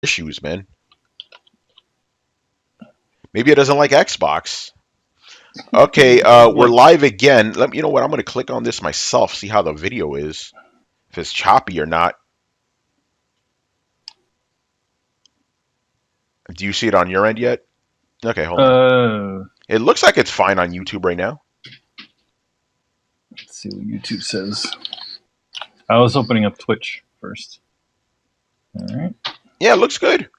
issues, man. Maybe it doesn't like Xbox. Okay, we're live again. You know what? I'm gonna click on this myself, see how the video is, if it's choppy or not. Do you see it on your end yet? Okay, hold on. It looks like it's fine on YouTube right now. Let's see what YouTube says. I was opening up Twitch first. All right. Yeah, it looks good.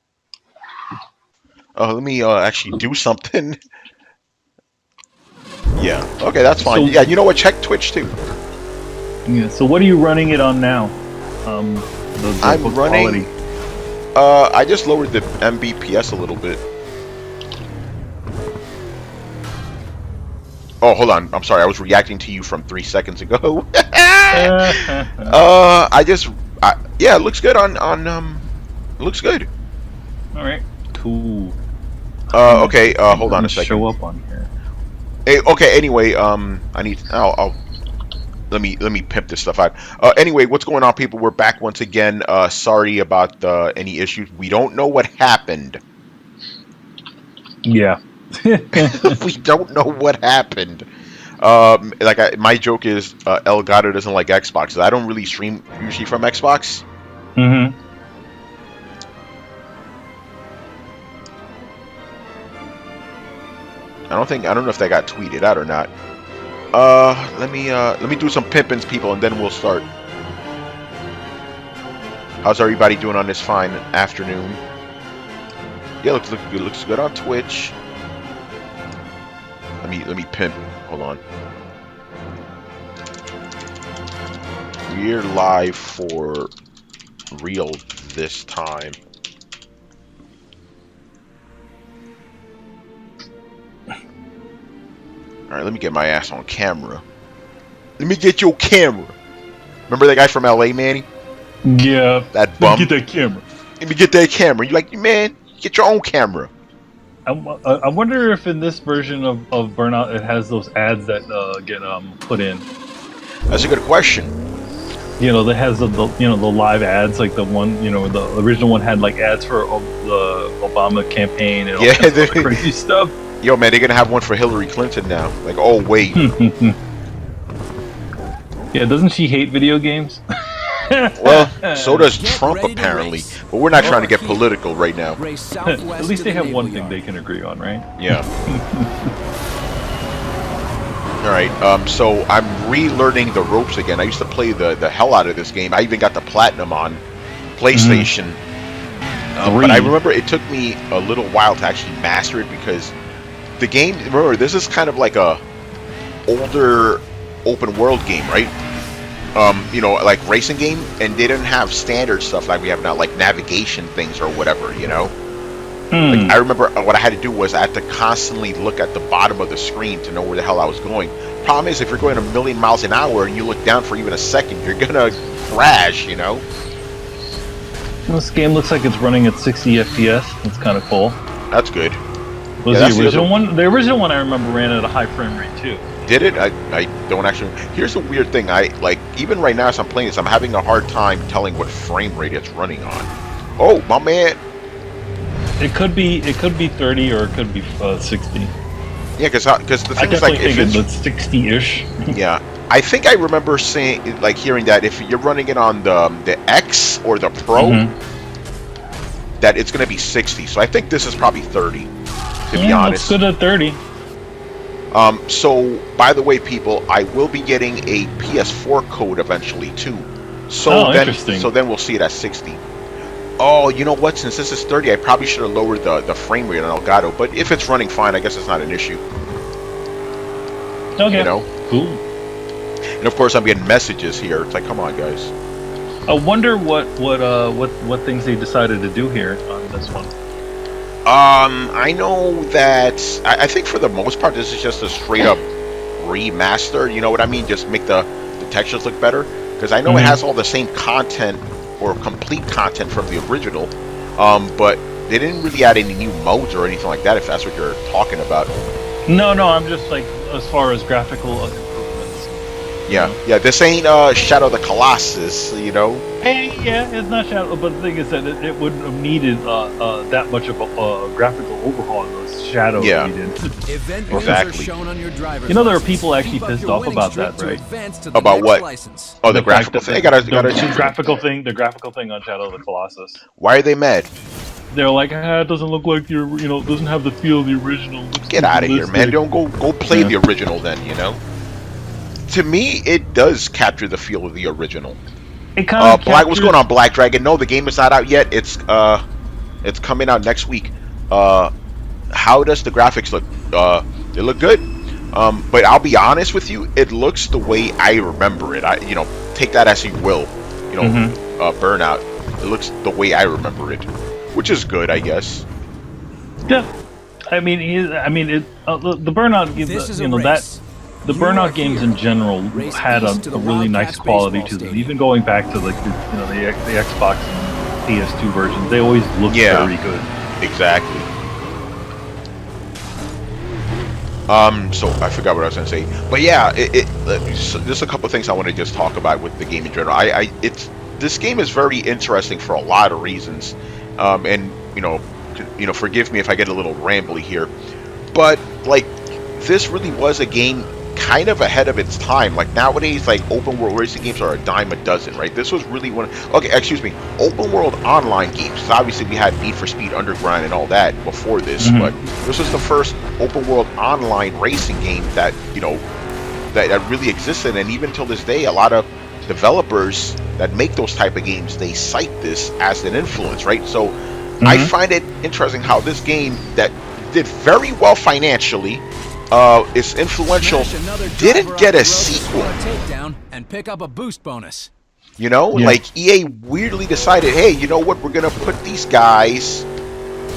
Let me actually do something. Yeah. Okay, that's fine. So, yeah, you know what? Check Twitch too. Yeah. So what are you running it on now? I'm running. I just lowered the Mbps a little bit. Oh, hold on. I'm sorry. I was reacting to you from 3 seconds ago. Yeah, it looks good on it looks good. All right. Cool. Okay. Hold on a second. Show up on here. Hey, okay. Anyway, let me pimp this stuff out. Anyway, what's going on, people? We're back once again. Sorry about any issues. We don't know what happened. Yeah. We don't know what happened. My joke is Elgato doesn't like Xbox. I don't really stream usually from Xbox. Mm-hmm. I don't know if that got tweeted out or not. Let me do some pimpins, people, and then we'll start. How's everybody doing on this fine afternoon? Yeah, looks good on Twitch. Let me pimp. Hold on. We're live for real this time. Alright, let me get my ass on camera. Let me get your camera. Remember that guy from LA, Manny? Yeah. That bum. Let me get that camera. Let me get that camera. You like, man, get your own camera. I wonder if in this version of Burnout it has those ads that get put in. That's a good question. You know, that has the live ads, like the one, the original one had like ads for the Obama campaign and all that crazy stuff. Yo, man, they're gonna have one for Hillary Clinton now. Like, oh wait. Yeah, doesn't she hate video games? Well, so does Trump apparently. But we're not trying to get political right now. At least they have one thing they can agree on, right? Yeah. Alright, so I'm relearning the ropes again. I used to play the hell out of this game. I even got the platinum on PlayStation. But I remember it took me a little while to actually master it because the game, remember, this is kind of like a older open world game, right? Like racing game, and they didn't have standard stuff like we have now, like navigation things or whatever, Like, I remember what I had to do was I had to constantly look at the bottom of the screen to know where the hell I was going. Problem is, if you're going a million miles an hour and you look down for even a second, you're gonna crash, This game looks like it's running at 60 FPS. That's kind of cool. That's good. Was the original one? The original one I remember ran at a high frame rate too. Did it? I don't actually. Here's the weird thing. Even right now as I'm playing this, I'm having a hard time telling what frame rate it's running on. Oh, my man. It could be 30 or it could be 60. Yeah, because the thing is, like, if it's 60-ish. Yeah, I think I remember hearing that if you're running it on the X or the Pro, that it's going to be 60. So I think this is probably 30. To be honest, it's good at 30. So, by the way, people, I will be getting a PS4 code eventually too. Interesting. So then we'll see it at 60. Oh, you know what? Since this is 30, I probably should have lowered the frame rate on Elgato. But if it's running fine, I guess it's not an issue. Okay. Cool. And of course, I'm getting messages here. It's like, come on, guys. I wonder what things they decided to do here on this one. I know that I think for the most part this is just a straight up remaster. You know what I mean? Just make the textures look better. Because I know it has all the same content or complete content from the original, but they didn't really add any new modes or anything like that. If that's what you're talking about. No, I'm just like as far as graphical improvements. Yeah. This ain't Shadow of the Colossus, you know. Yeah, it's not Shadow, but the thing is that it wouldn't have needed that much of a graphical overhaul as Shadow needed. Exactly. You know, there are people actually pissed off about that, right? About what? Oh, the graphical thing. The graphical thing on Shadow of the Colossus. Why are they mad? They're like, it doesn't look like it doesn't have the feel of the original. Get out of here, man! Don't go play the original then, you know. To me, it does capture the feel of the original. It kind of What's going on, Black Dragon? No, the game is not out yet. It's coming out next week. How does the graphics look? They look good. But I'll be honest with you, it looks the way I remember it. Take that as you will. Burnout. It looks the way I remember it, which is good, I guess. Yeah, I mean, the Burnout games, the Burnout games in general had a really nice quality to them. Even going back to like the Xbox and PS2 versions, they always looked very good. Exactly. So I forgot what I was going to say, but yeah, there's a couple of things I want to just talk about with the game in general. This game is very interesting for a lot of reasons, and forgive me if I get a little rambly here, but like this really was a game kind of ahead of its time. Like nowadays, like open world racing games are a dime a dozen, right? This was really open world online games. So obviously we had Need for Speed Underground and all that before this, but this was the first open world online racing game that that really existed. And even till this day, a lot of developers that make those type of games, they cite this as an influence, right? So I find it interesting how this game that did very well financially, is influential, didn't get a sequel. And pick up a boost bonus. Like EA weirdly decided, hey, you know what, we're gonna put these guys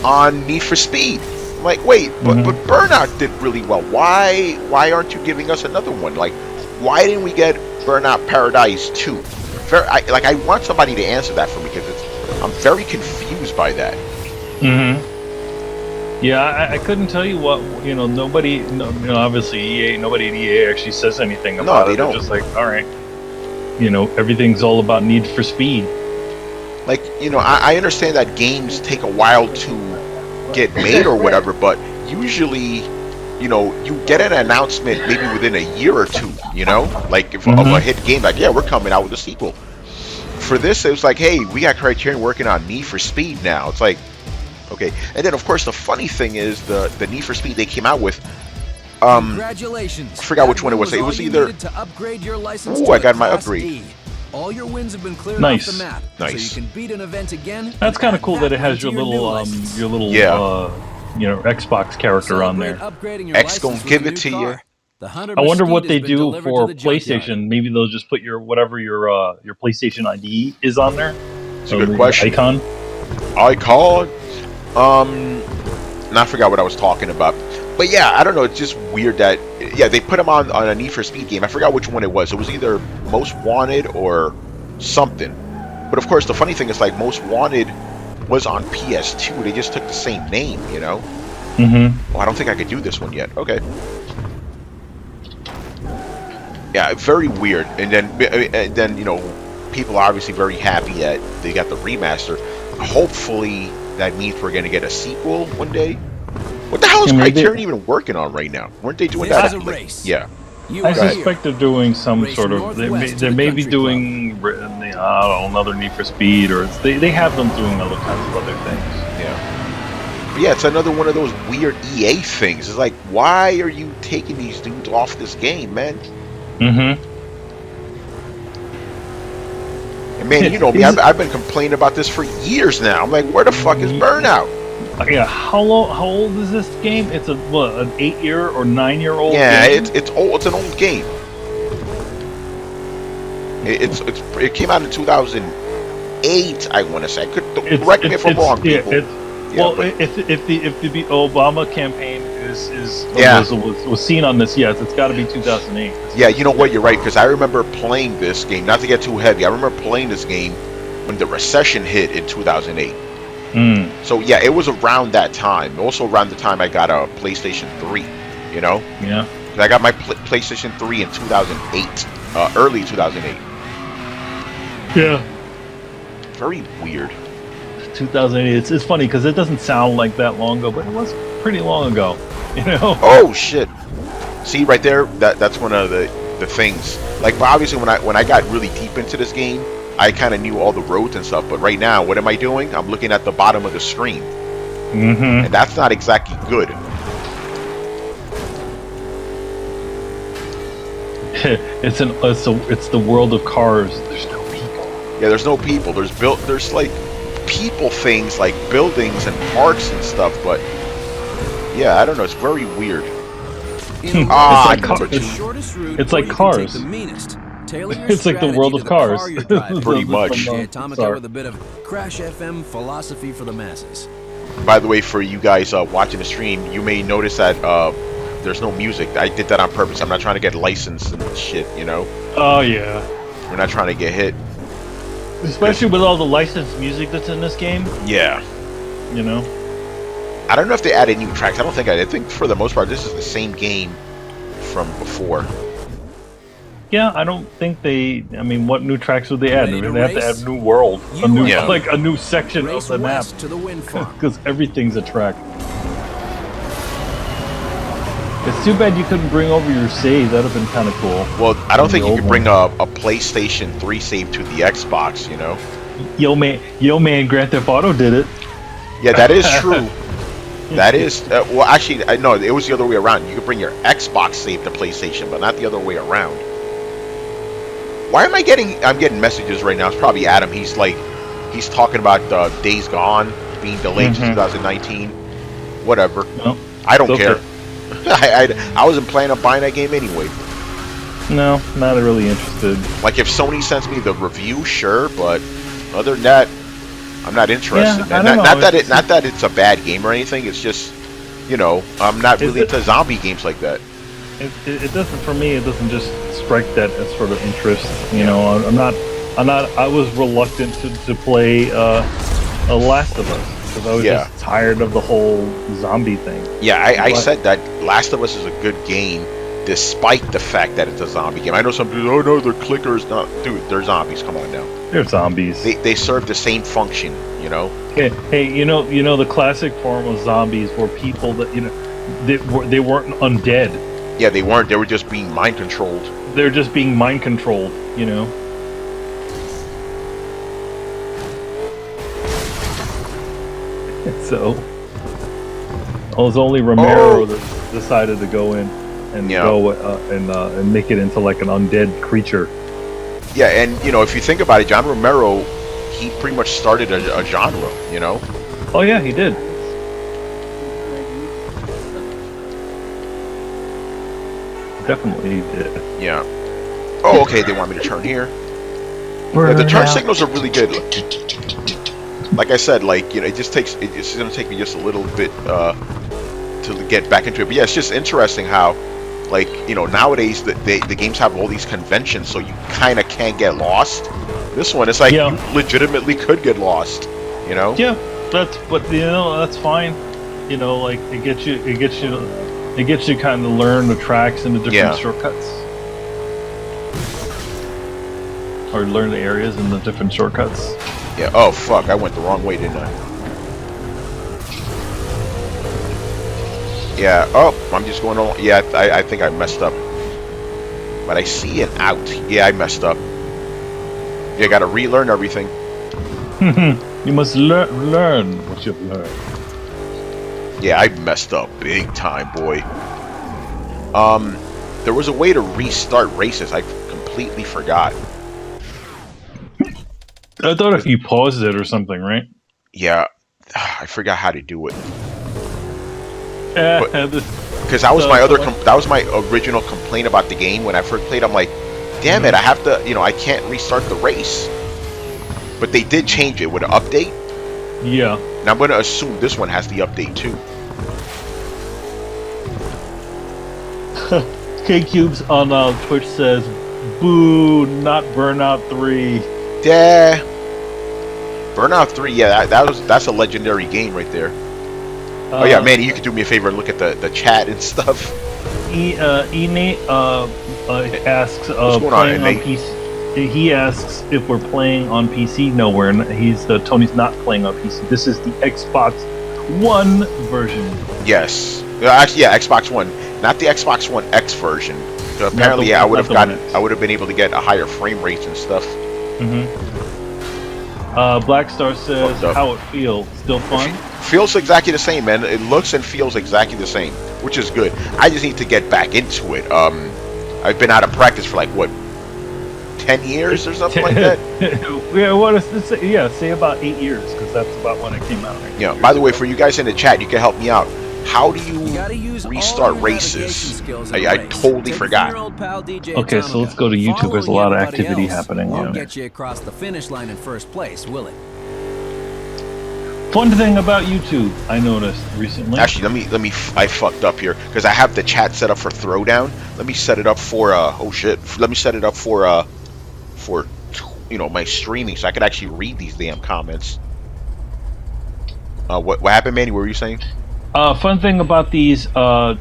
on Need for Speed. I'm like, wait, but Burnout did really well. Why aren't you giving us another one? Like, why didn't we get Burnout Paradise 2? I want somebody to answer that for me, because I'm very confused by that. Yeah, I couldn't tell you what, nobody, obviously EA, nobody at EA actually says anything about it. They're just like, all right, everything's all about Need for Speed. Like, I understand that games take a while to get made or whatever, but usually, you get an announcement maybe within a year or two, like of a hit game, like, yeah, we're coming out with a sequel. For this, it was like, hey, we got Criterion working on Need for Speed now. It's like, okay. And then, of course, the funny thing is the Need for Speed they came out with. Congratulations! I forgot which one it was. It was either. Ooh, I got my upgrade. All your wins have been cleared off the map, Nice. so you can beat an event again. That's kind of cool that it has your little Xbox character on there. X gonna give it to you. I wonder what they do for PlayStation. Maybe they'll just put your PlayStation ID is on there. It's a good question. Icon. And I forgot what I was talking about. But yeah, I don't know. It's just weird that they put him on a Need for Speed game. I forgot which one it was. It was either Most Wanted or something. But of course, the funny thing is, like, Most Wanted was on PS2. They just took the same name, Well, I don't think I could do this one yet. Okay. Yeah, very weird. And then people are obviously very happy that they got the remaster. Hopefully that means we're going to get a sequel one day. What the hell is Criterion even working on right now? Weren't they doing that? As a race. Yeah. I suspect they're doing some sort of. They may be doing another Need for Speed, or they have them doing other kinds of other things. Yeah. But yeah, it's another one of those weird EA things. It's like, why are you taking these dudes off this game, man? And man, you know me, I've been complaining about this for years now. I'm like, where the fuck is Burnout? Yeah, how old is this game? It's an 8-year or 9-year-old Yeah, game? it's old. It's an old game. It came out in 2008, I want to say. Correct me if I'm wrong, people. If the Obama campaign was seen on this, yes, it's got to be 2008. Yeah, you know what? You're right, because I remember playing this game. Not to get too heavy, I remember playing this game when the recession hit in 2008. So yeah, it was around that time. Also around the time I got a PlayStation 3. Yeah. I got my PlayStation 3 in 2008. early 2008. Yeah. Very weird. 2008. It's funny because it doesn't sound like that long ago, but it was pretty long ago. You know. Oh shit! See right there, that's one of the things. Like, but obviously when I got really deep into this game, I kind of knew all the roads and stuff. But right now, what am I doing? I'm looking at the bottom of the screen, and that's not exactly good. It's the world of cars. There's no people. Yeah, there's no people. There's like people things like buildings and parks and stuff, but yeah, I don't know. It's very weird. It's like cars. It's like the world of cars. Pretty much. With a bit of Crash FM philosophy for the masses. By the way, for you guys watching the stream, you may notice that there's no music. I did that on purpose. I'm not trying to get licensed and shit, you know? Oh, yeah. We're not trying to get hit. Especially with all the licensed music that's in this game. Yeah. You know? I don't know if they added new tracks. I don't think I think for the most part, this is the same game from before. Yeah, I don't think they... I mean, what new tracks would they add? They have to add a new world. Like a new section of the map. Because everything's a track. It's too bad you couldn't bring over your save. That would have been kind of cool. Well, I don't think you could bring a PlayStation 3 save to the Xbox, you know? Yo man, Grand Theft Auto did it. Yeah, that is true. That is... well, actually, no, it was the other way around. You could bring your Xbox save to PlayStation, but not the other way around. Why am I getting... I'm getting messages right now. It's probably Adam. He's talking about Days Gone being delayed to 2019. Whatever. No, I don't care. I wasn't planning on buying that game anyway. No, not really interested. Like, if Sony sends me the review, sure, but other than that, I'm not interested. Yeah, not that it's a bad game or anything. It's just, you know, I'm not really into zombie games like that. It doesn't, for me. It doesn't just strike that as sort of interest. You know, I'm not. I was reluctant to play Last of Us. Because I was just tired of the whole zombie thing. Yeah, I said that Last of Us is a good game, despite the fact that it's a zombie game. I know some people, oh no, they're clickers. No, dude, they're zombies. Come on now. They're zombies. They serve the same function, you know. Hey, you know the classic form of zombies were people that they weren't undead. Yeah, they weren't. They were just being mind controlled. They're just being mind controlled, you know. So, it was only Romero that decided to go in and go and make it into like an undead creature. Yeah, and you know, if you think about it, John Romero, he pretty much started a genre, you know. Oh yeah, he did. Definitely he did. Yeah. Oh, okay. They want me to turn here. Yeah, the turn signals are really good. Like I said, like, you know, it's gonna take me just a little bit to get back into it. But yeah, it's just interesting how, like, you know, nowadays the games have all these conventions, so you kind of can't get lost. This one, it's like you legitimately could get lost, you know. Yeah, but you know, that's fine. You know, like it gets you kind of learn the tracks and the different shortcuts, or learn the areas and the different shortcuts. Yeah. Oh fuck! I went the wrong way, didn't I? Yeah. Oh, I'm just going on. Yeah, I think I messed up. But I see an out. Yeah, I messed up. You gotta relearn everything. You must learn what you've learned. Yeah, I messed up big time, boy. There was a way to restart races. I completely forgot. I thought if you paused it or something, right? Yeah, I forgot how to do it. Because that was my original complaint about the game when I first played. I'm like, damn it, I have to, you know, I can't restart the race. But they did change it with an update. Yeah. And I'm going to assume this one has the update too. K-Cubes on Twitch says, boo, not Burnout 3. Yeah. Burnout 3, yeah, that's a legendary game right there. Oh yeah, Manny, you could do me a favor and look at the chat and stuff. Nate asks What's going playing on, on PC. He asks if we're playing on PC. No, Tony's not playing on PC. This is the Xbox One version. Yes. Actually, yeah, Xbox One, not the Xbox One X version. So apparently, yeah, I would have been able to get a higher frame rates and stuff. Black Star says how it feels. Still fun. Feels exactly the same, man. It looks and feels exactly the same, which is good. I just need to get back into it. I've been out of practice for like what, 10 years or something like that. Say about 8 years, because that's about when it came out. Yeah. By the way, for you guys in the chat, you can help me out. How do you restart races? I totally forgot. Okay, so let's go to YouTube. There's a lot of activity happening. Won't get you across the finish line in first place, will it? Fun thing about YouTube, I noticed recently. Actually, let me. I fucked up here because I have the chat set up for Throwdown. Let me set it up for oh shit. Let me set it up for my streaming so I could actually read these damn comments. What happened, Manny? What were you saying? Fun thing about these YouTube.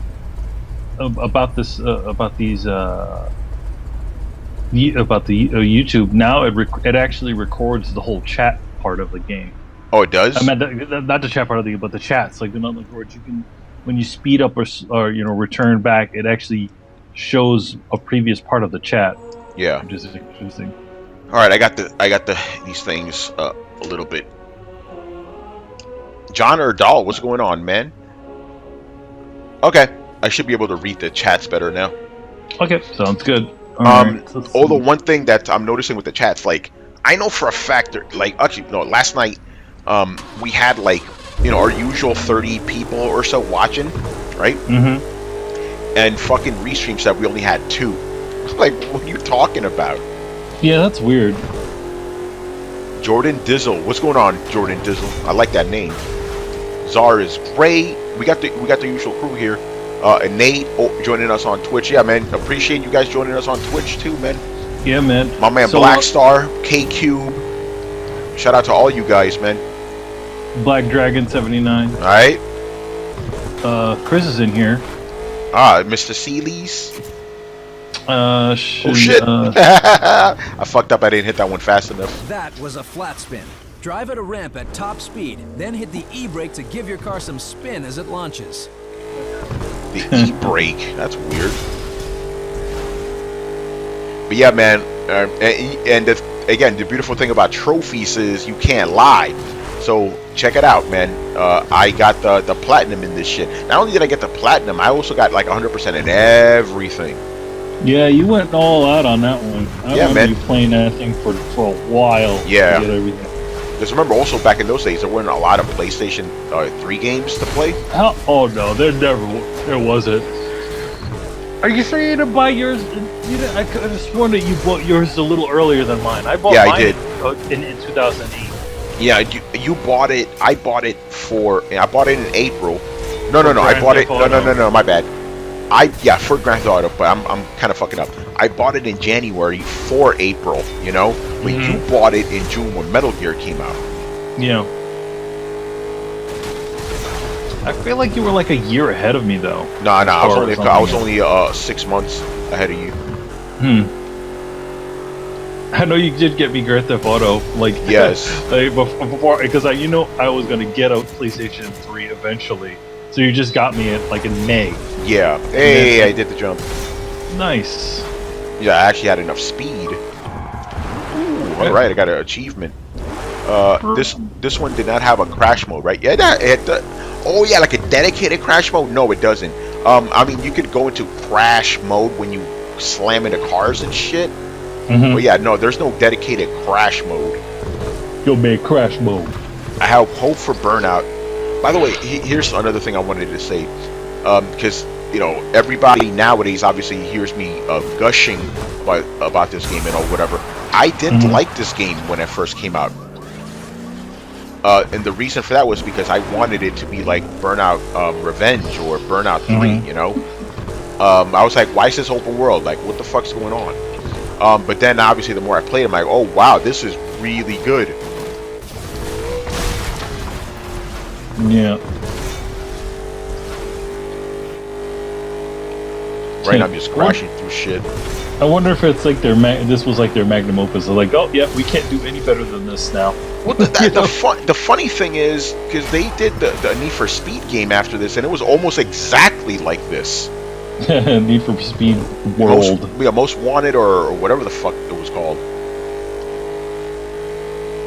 Now it actually records the whole chat part of the game. Oh, it does. I meant not the chat part of the game, but the chats. Like you can, when you speed up or return back, it actually shows a previous part of the chat. Yeah, which is interesting. All right, I got these things a little bit. John or Dahl, what's going on, man? Okay, I should be able to read the chats better now. Okay, sounds good. Although one thing that I'm noticing with the chats, like I know for a fact, last night we had like our usual 30 people or so watching, right? And fucking Restream said we only had 2. Like, what are you talking about? Yeah, that's weird. Jordan Dizzle, what's going on, Jordan Dizzle? I like that name. Czar is great. We got the usual crew here. And Nate joining us on Twitch. Yeah, man. Appreciate you guys joining us on Twitch too, man. Yeah, man. My man Black Star, K Cube. Shout out to all you guys, man. Black Dragon 79. All right. Chris is in here. Mr. Seeley's. Oh shit! I fucked up. I didn't hit that one fast enough. That was a flat spin. Drive at a ramp at top speed, then hit the E-brake to give your car some spin as it launches. The E-brake? That's weird. But yeah, man. And again, the beautiful thing about trophies is you can't lie. So check it out, man. I got the platinum in this shit. Not only did I get the platinum, I also got like 100% in everything. Yeah, you went all out on that one. I remember you playing that thing for a while. Yeah. To get everything. Because remember, also back in those days, there weren't a lot of PlayStation 3 games to play. Oh no, there wasn't. Are you sure you didn't buy yours? I could have sworn that you bought yours a little earlier than mine. I bought mine I did. In 2008. Yeah, you bought it. I bought it in April. No, I bought it. No, my bad. For Grand Theft Auto, but I'm kind of fucking up. I bought it in January for April, but you bought it in June when Metal Gear came out. Yeah. I feel like you were like a year ahead of me, though. No, I was only 6 months ahead of you. I know you did get me Grand Theft Auto, like yes, before because I was gonna get a PlayStation 3 eventually. So you just got me in May. Yeah. Hey, I did the jump. Nice. Yeah, I actually had enough speed. Ooh, all right, I got an achievement. This one did not have a crash mode, right? Yeah, oh yeah, like a dedicated crash mode? No, it doesn't. I mean, you could go into crash mode when you slam into cars and shit. But yeah, no, there's no dedicated crash mode. You'll make crash mode. I have hope for Burnout. By the way, here's another thing I wanted to say, because everybody nowadays obviously hears me gushing about this game and whatever. I didn't like this game when it first came out, and the reason for that was because I wanted it to be like Burnout Revenge or Burnout 3. I was like, why is this open world? Like, what the fuck's going on? But then obviously the more I played, I'm like, oh wow, this is really good. Yeah. Right now I'm just crashing through shit. I wonder if it's like this was like their magnum opus. They're like, oh yeah, we can't do any better than this now. Well, the funny thing is, because they did the Need for Speed game after this, and it was almost exactly like this. Need for Speed World. Most Wanted or whatever the fuck it was called.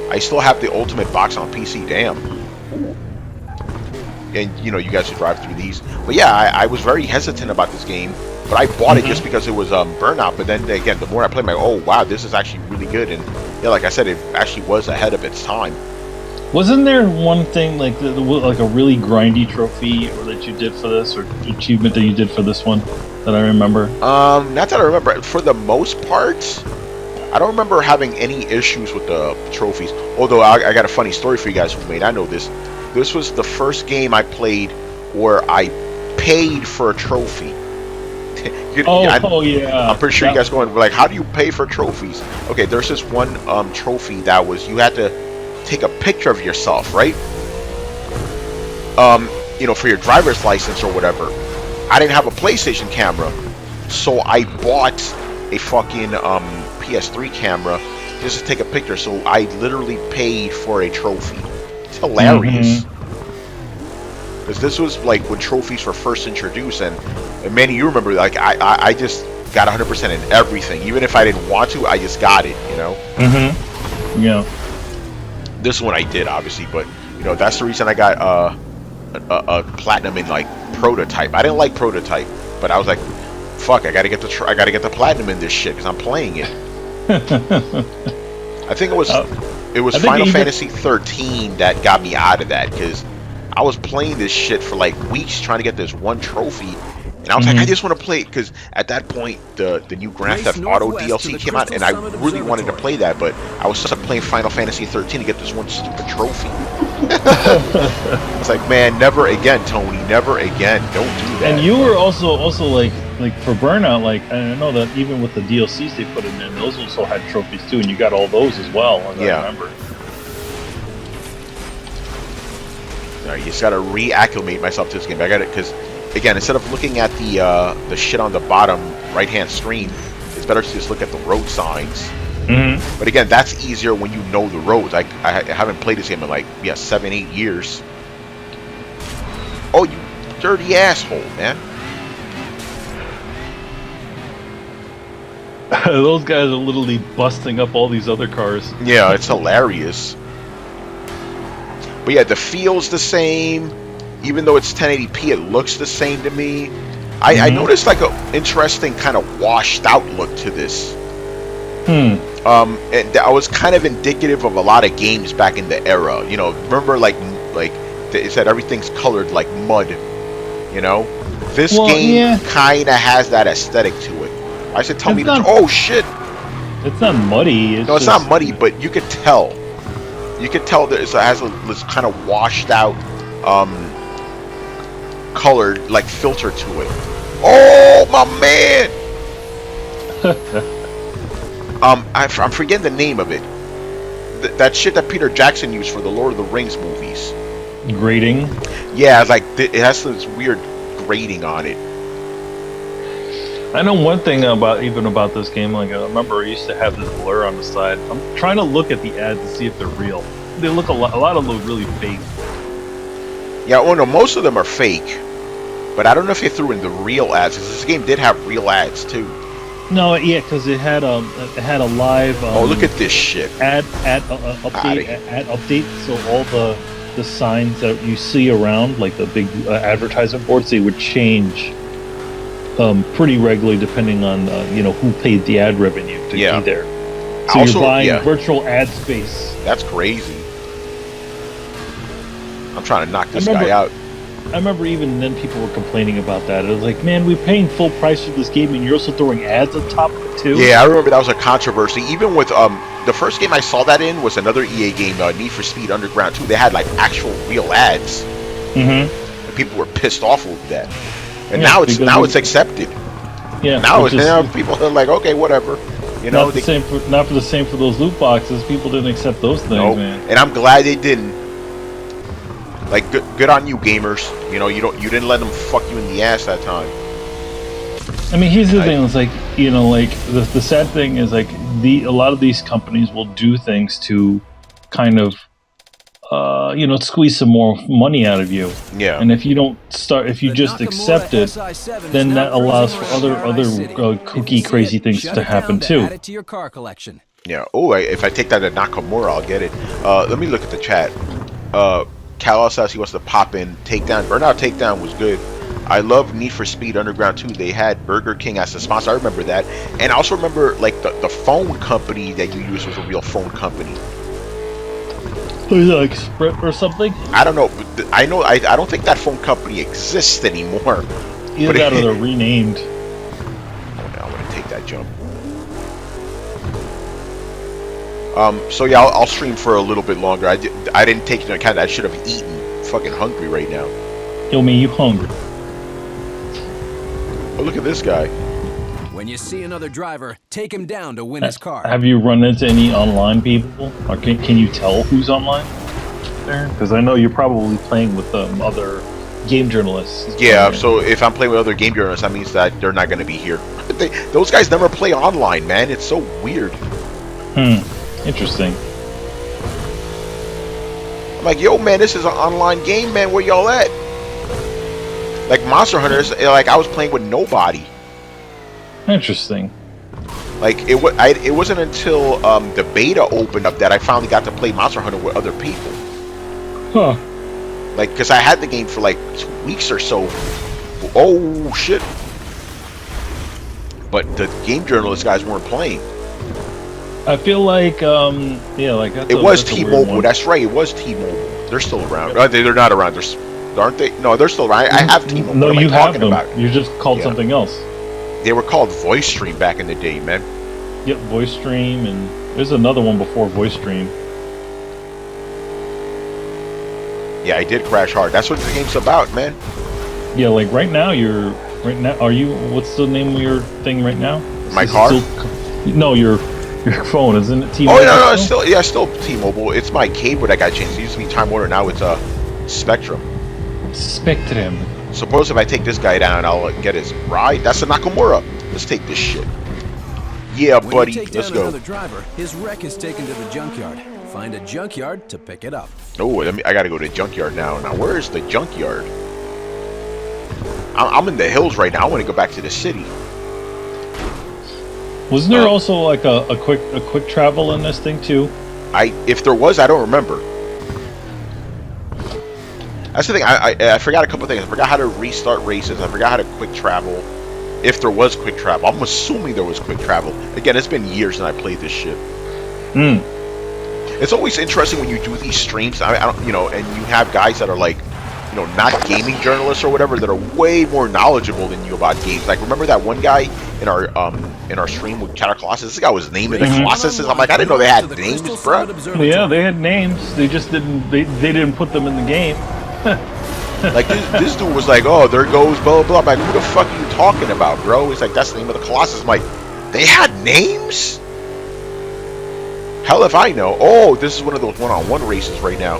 I still have the Ultimate box on PC. Damn. And you know, you guys should drive through these. But yeah, I was very hesitant about this game. But I bought it just because it was Burnout. But then again, the more I played, I'm like, oh wow, this is actually really good. And yeah, like I said, it actually was ahead of its time. Wasn't there one thing like like a really grindy trophy or that you did for this, or achievement that you did for this one that I remember? Not that I remember. For the most part, I don't remember having any issues with the trophies. Although I got a funny story for you guys who may not know this. This was the first game I played where I paid for a trophy. Yeah. I'm pretty sure you guys going like, how do you pay for trophies? Okay, there's this one trophy that was you had to take a picture of yourself, right? You know, for your driver's license or whatever. I didn't have a PlayStation camera, so I bought a fucking PS3 camera just to take a picture. So I literally paid for a trophy. It's hilarious. Because this was like when trophies were first introduced, and Manny, you remember, like I just got 100% in everything, even if I didn't want to, I just got it, you know. Yeah. This one I did, obviously, but you know that's the reason I got a platinum in like Prototype. I didn't like Prototype, but I was like, fuck, I gotta get the platinum in this shit because I'm playing it. I think it was Final Fantasy 13 that got me out of that, because I was playing this shit for like weeks trying to get this one trophy, and I was like, I just want to play it, because at that point the new Grand Theft Auto DLC came out, and I really wanted to play that, but I was stuck playing Final Fantasy 13 to get this one stupid trophy. It's like, man, never again, Tony, never again. Don't do that. And you were also like for Burnout, like I know that even with the DLCs they put in there, those also had trophies too, and you got all those as well. I remember. You just gotta reacclimate myself to this game. I got it because, again, instead of looking at the shit on the bottom right-hand screen, it's better to just look at the road signs. But again, that's easier when you know the roads. I haven't played this game in like 7-8 years. Oh, you dirty asshole, man! Those guys are literally busting up all these other cars. Yeah, it's hilarious. But yeah, the feel's the same. Even though it's 1080p, it looks the same to me. I noticed like an interesting kind of washed out look to this. And that was kind of indicative of a lot of games back in the era. You know, remember like it said everything's colored like mud. You know, this game kind of has that aesthetic to it. I said, tell me, oh shit! It's not muddy. No, it's not muddy, but you could tell. You could tell that it has this kind of washed out, colored like filter to it. Oh my man! I'm forgetting the name of it. That shit that Peter Jackson used for the Lord of the Rings movies. Grading. Yeah, like it has this weird grading on it. I know one thing about this game. Like I remember, I used to have this blur on the side. I'm trying to look at the ads to see if they're real. They look a lot of them look really fake. Yeah, well, no, most of them are fake. But I don't know if they threw in the real ads, because this game did have real ads too. No, yeah, because it had a live. Oh, look at this shit! Update. So all the signs that you see around, like the big advertisement boards, they would change pretty regularly depending on who paid the ad revenue to be there. So also, you're buying virtual ad space. That's crazy. I'm trying to knock this guy out. I remember even then people were complaining about that. It was like, man, we're paying full price for this game and you're also throwing ads on top of it too? Yeah, I remember that was a controversy. Even with the first game I saw that in was another EA game, Need for Speed Underground 2. They had like actual real ads. And people were pissed off over that. And now it's accepted. Yeah. Now people are like, okay, whatever. You know, not for the same for those loot boxes. People didn't accept those things, man. And I'm glad they didn't. Like, good on you, gamers. You know, you didn't let them fuck you in the ass that time. I mean, here's the thing. It's like, you know, like the sad thing is like a lot of these companies will do things to kind of you know, squeeze some more money out of you. Yeah. And if you don't start, if you just accept it, then that allows for other kooky, crazy things to happen too. Add it to your car collection. Yeah. Oh, if I take that to Nakamura, I'll get it. Let me look at the chat. Cal says he wants to pop in Takedown. Burnout Takedown was good. I love Need for Speed Underground 2. They had Burger King as a sponsor. I remember that. And I also remember like the phone company that you used was a real phone company. Was it like Sprint or something? I don't know. But I know. I don't think that phone company exists anymore. Either that or they're renamed. Oh, now I'm gonna take that jump. So yeah, I'll stream for a little bit longer. I didn't take into account that I should have eaten. I'm fucking hungry right now. Yo, man, you hungry? Oh, look at this guy. When you see another driver, take him down to win his car. Have you run into any online people? Or can you tell who's online there? Because I know you're probably playing with other game journalists. Yeah, so if I'm playing with other game journalists, that means that they're not going to be here. Those guys never play online, man. It's so weird. Interesting. I'm like, yo, man, this is an online game, man. Where y'all at? Like Monster Hunters, like I was playing with nobody. Interesting. Like it wasn't until the beta opened up that I finally got to play Monster Hunter with other people. Huh. Like, because I had the game for like 2 weeks or so. Oh shit! But the game journalist guys weren't playing. I feel like yeah, like it was T-Mobile. That's right. It was T-Mobile. They're still around. They're not around. Aren't they? No, they're still around. I have T-Mobile. No, what am you I have talking them. about? You're just called something else. They were called Voice Stream back in the day, man. Yep, Voice Stream, and there's another one before Voice Stream. Yeah, I did crash hard. That's what the game's about, man. Yeah, like right now, are you? What's the name of your thing right now? My car? No, your phone, isn't it? T-Mobile. Oh no, it's still T-Mobile. It's my cable that got changed. It used to be Time Warner. Now it's Spectrum. Spectrum. Suppose if I take this guy down, I'll get his ride. That's a Nakamura. Let's take this shit. Yeah, when buddy. You take Let's down go. Another driver, his wreck is taken to the junkyard. Find a junkyard to pick it up. Oh, I gotta go to the junkyard now. Now, where is the junkyard? I'm in the hills right now. I want to go back to the city. Wasn't there also like a quick travel in this thing too? If there was, I don't remember. That's the thing. I forgot a couple things. I forgot how to restart races. I forgot how to quick travel. If there was quick travel, I'm assuming there was quick travel. Again, it's been years since I played this shit. It's always interesting when you do these streams. I don't, you know, and you have guys that are like, you know, not gaming journalists or whatever, that are way more knowledgeable than you about games. Like, remember that one guy in our stream with Counter Colossus? This guy was naming the Colossuses. I'm like, I didn't know they had names, bro. Yeah, they had names. They just didn't. They didn't put them in the game. Like this dude was like, oh, there goes blah blah blah. I'm like, who the fuck are you talking about, bro? He's like, that's the name of the Colossus. I'm like, they had names? Hell if I know. Oh, this is one of those one-on-one races right now.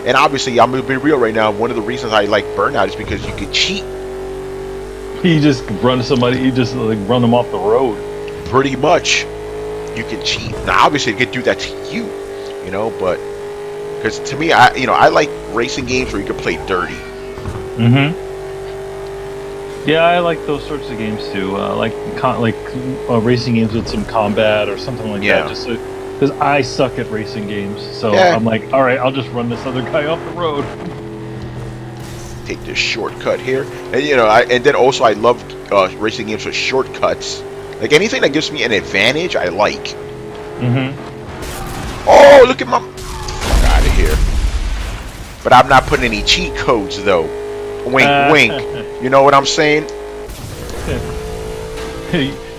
And obviously, I'm gonna be real right now. One of the reasons I like Burnout is because you could cheat. You just run somebody. You just like run them off the road. Pretty much, you can cheat. Now, obviously, you could do that to you, you know. But because to me, I like racing games where you can play dirty. Yeah, I like those sorts of games too. Like racing games with some combat or something like that. Just because I suck at racing games, so I'm like, all right, I'll just run this other guy off the road. Take this shortcut here, and you know, and then also I love racing games with shortcuts. Like anything that gives me an advantage, I like. Oh, look at my fuck out of here! But I'm not putting any cheat codes though. Wink, wink. You know what I'm saying?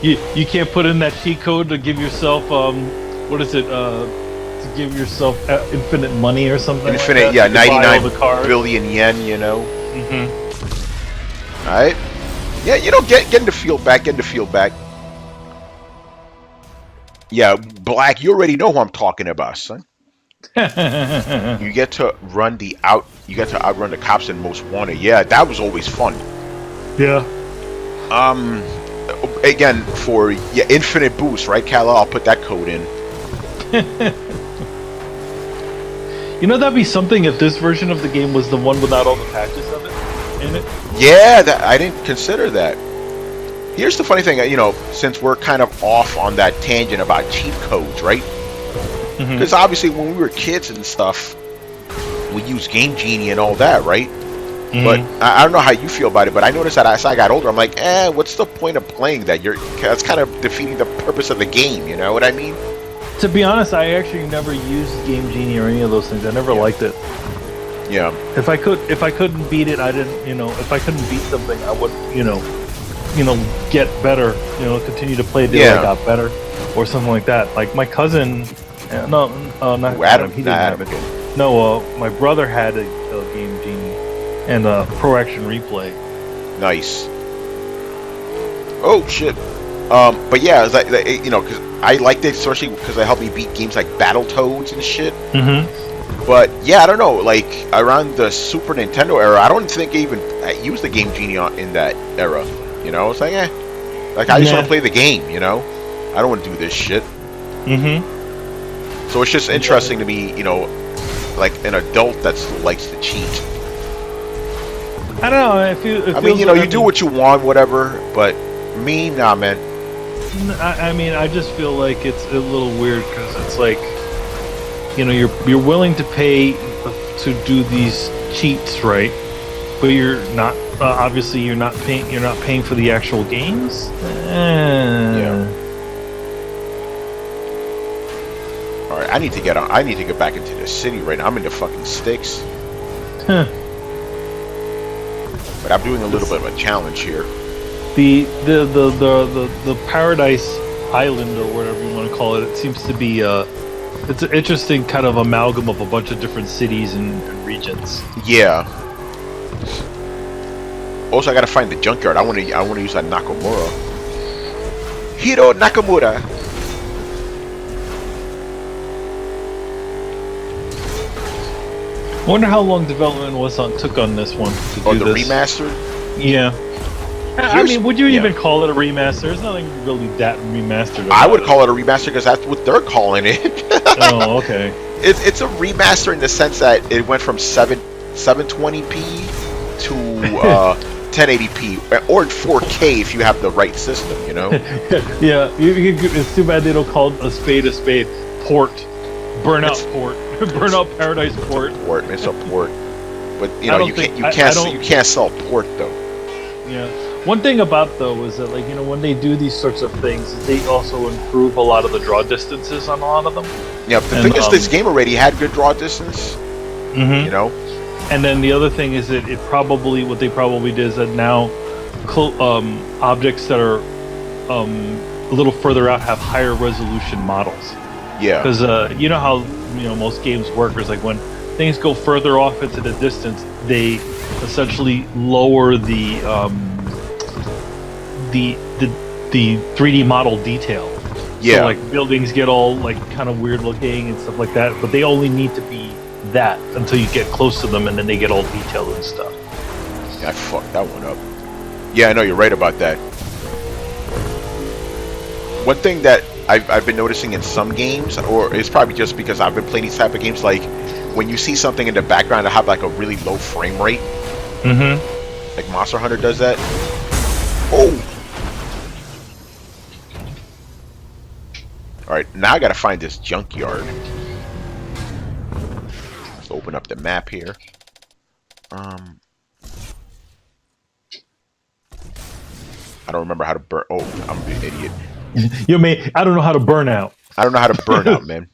You can't put in that cheat code to give yourself what is it? To give yourself infinite money or something. Infinite, like that, 99 billion yen. You know. All right. Yeah, you know, getting the feel back. Yeah, Black. You already know who I'm talking about, son. You get to outrun the cops in Most Wanted. Yeah, that was always fun. Yeah. Again, for infinite boost, right, Kala? I'll put that code in. You know, that'd be something if this version of the game was the one without all the patches of it in it. Yeah, I didn't consider that. Here's the funny thing, since we're kind of off on that tangent about cheat codes, right? Because obviously when we were kids and stuff, we used Game Genie and all that, right? But I don't know how you feel about it, but I noticed that as I got older, I'm like, what's the point of playing that? That's kind of defeating the purpose of the game, you know what I mean? To be honest, I actually never used Game Genie or any of those things. I never liked it. Yeah. If I couldn't beat it, I didn't. If I couldn't beat something, I would, get better. Continue to play until I got better, or something like that. Like my cousin, not Adam. He didn't have it. No, my brother had a Game Genie and a Pro Action Replay. Nice. Oh shit. But yeah, because I liked it, especially because it helped me beat games like Battletoads and shit. But yeah, I don't know. Like around the Super Nintendo era, I don't think I even used the Game Genie in that era. It's like, like I just want to play the game. I don't want to do this shit. So it's just interesting to me, like an adult that still likes to cheat. I don't know. You do what you want, whatever. But me, nah, man. I just feel like it's a little weird because it's like, you're willing to pay to do these cheats, right? But you're not. Obviously, you're not paying. You're not paying for the actual games. Yeah. All right, I need to get back into the city right now. I'm in the fucking sticks. But I'm doing a little bit of a challenge here. The Paradise Island, or whatever you want to call it, it seems to be it's an interesting kind of amalgam of a bunch of different cities and regions. Yeah. Also, I gotta find the junkyard. I wanna use that Nakamura. Hiro Nakamura. I wonder how long development took on this one to do the this. remastered? Yeah. I mean, would you even call it a remaster? There's nothing really that remastered. I would call it a remaster because that's what they're calling it. Oh, okay. It's a remaster in the sense that it went from 720p to 1080p, or 4K if you have the right system, Yeah, it's too bad they don't call a spade. Port. Burnout Port. Burnout Paradise Port. It's a port. But you can't sell port though. Yeah. One thing about though is that when they do these sorts of things, they also improve a lot of the draw distances on a lot of them. Yeah, the thing is, this game already had good draw distance. And then the other thing is that what they probably did is that now objects that are a little further out have higher resolution models. Yeah. Because you know how most games work is like when things go further off into the distance, they essentially lower the 3D model detail. Yeah. So like buildings get all like kind of weird looking and stuff like that, but they only need to be that until you get close to them, and then they get all detailed and stuff. Yeah, I fucked that one up. Yeah, I know, you're right about that. One thing that I've been noticing in some games, or it's probably just because I've been playing these type of games, like when you see something in the background that have like a really low frame rate, like Monster Hunter does that. Oh! Alright, now I gotta find this junkyard. Let's open up the map here. I don't remember how to burn. Oh, I'm an idiot. I don't know how to burn out. I don't know how to burn out, man.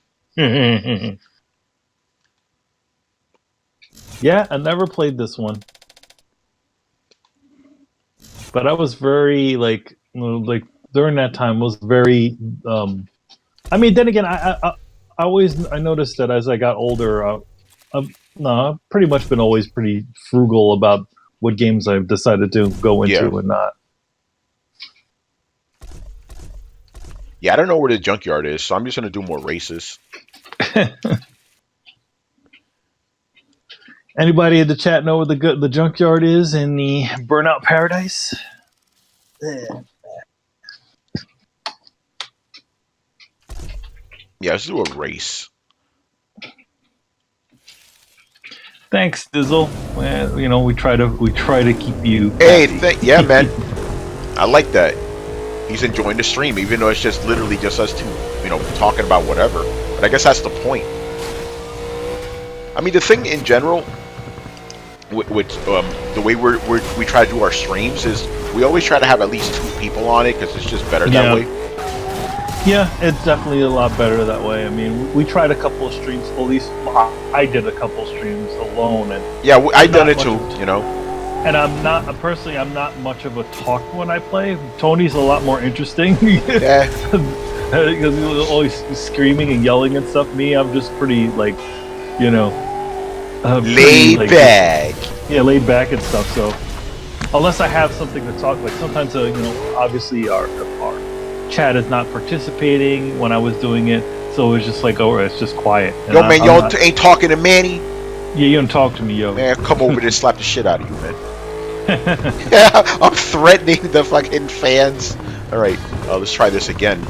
Yeah, I never played this one. But I was very, like during that time was very, I mean, then again, I noticed that as I got older, I've pretty much been always pretty frugal about what games I've decided to go into and not. Yeah, I don't know where the junkyard is, so I'm just going to do more races. Anybody in the chat know where the junkyard is in the Burnout Paradise? Yeah, let's do a race. Thanks, Dizzle. Well, you know, we try to keep you. Hey, yeah, man. I like that. He's enjoying the stream, even though it's just literally just us two, you know, talking about whatever. But I guess that's the point. I mean, the thing in general with the way we try to do our streams is we always try to have at least 2 people on it because it's just better that way. Yeah, it's definitely a lot better that way. I mean, we tried a couple of streams. At least I did a couple of streams alone, and yeah, I've done it too. You know. And I'm not personally. I'm not much of a talk when I play. Tony's a lot more interesting. Yeah. Because he's always screaming and yelling and stuff. Me, I'm just pretty like, you know, laid back. Yeah, laid back and stuff. So unless I have something to talk, like sometimes, you know, obviously our chat is not participating when I was doing it, so it's just like, oh, it's just quiet. And yo, man, y'all ain't talking to Manny. Yeah, you don't talk to me, yo. Man, come over there and slap the shit out of you, man. Yeah, I'm threatening the fucking fans. All right, let's try this again.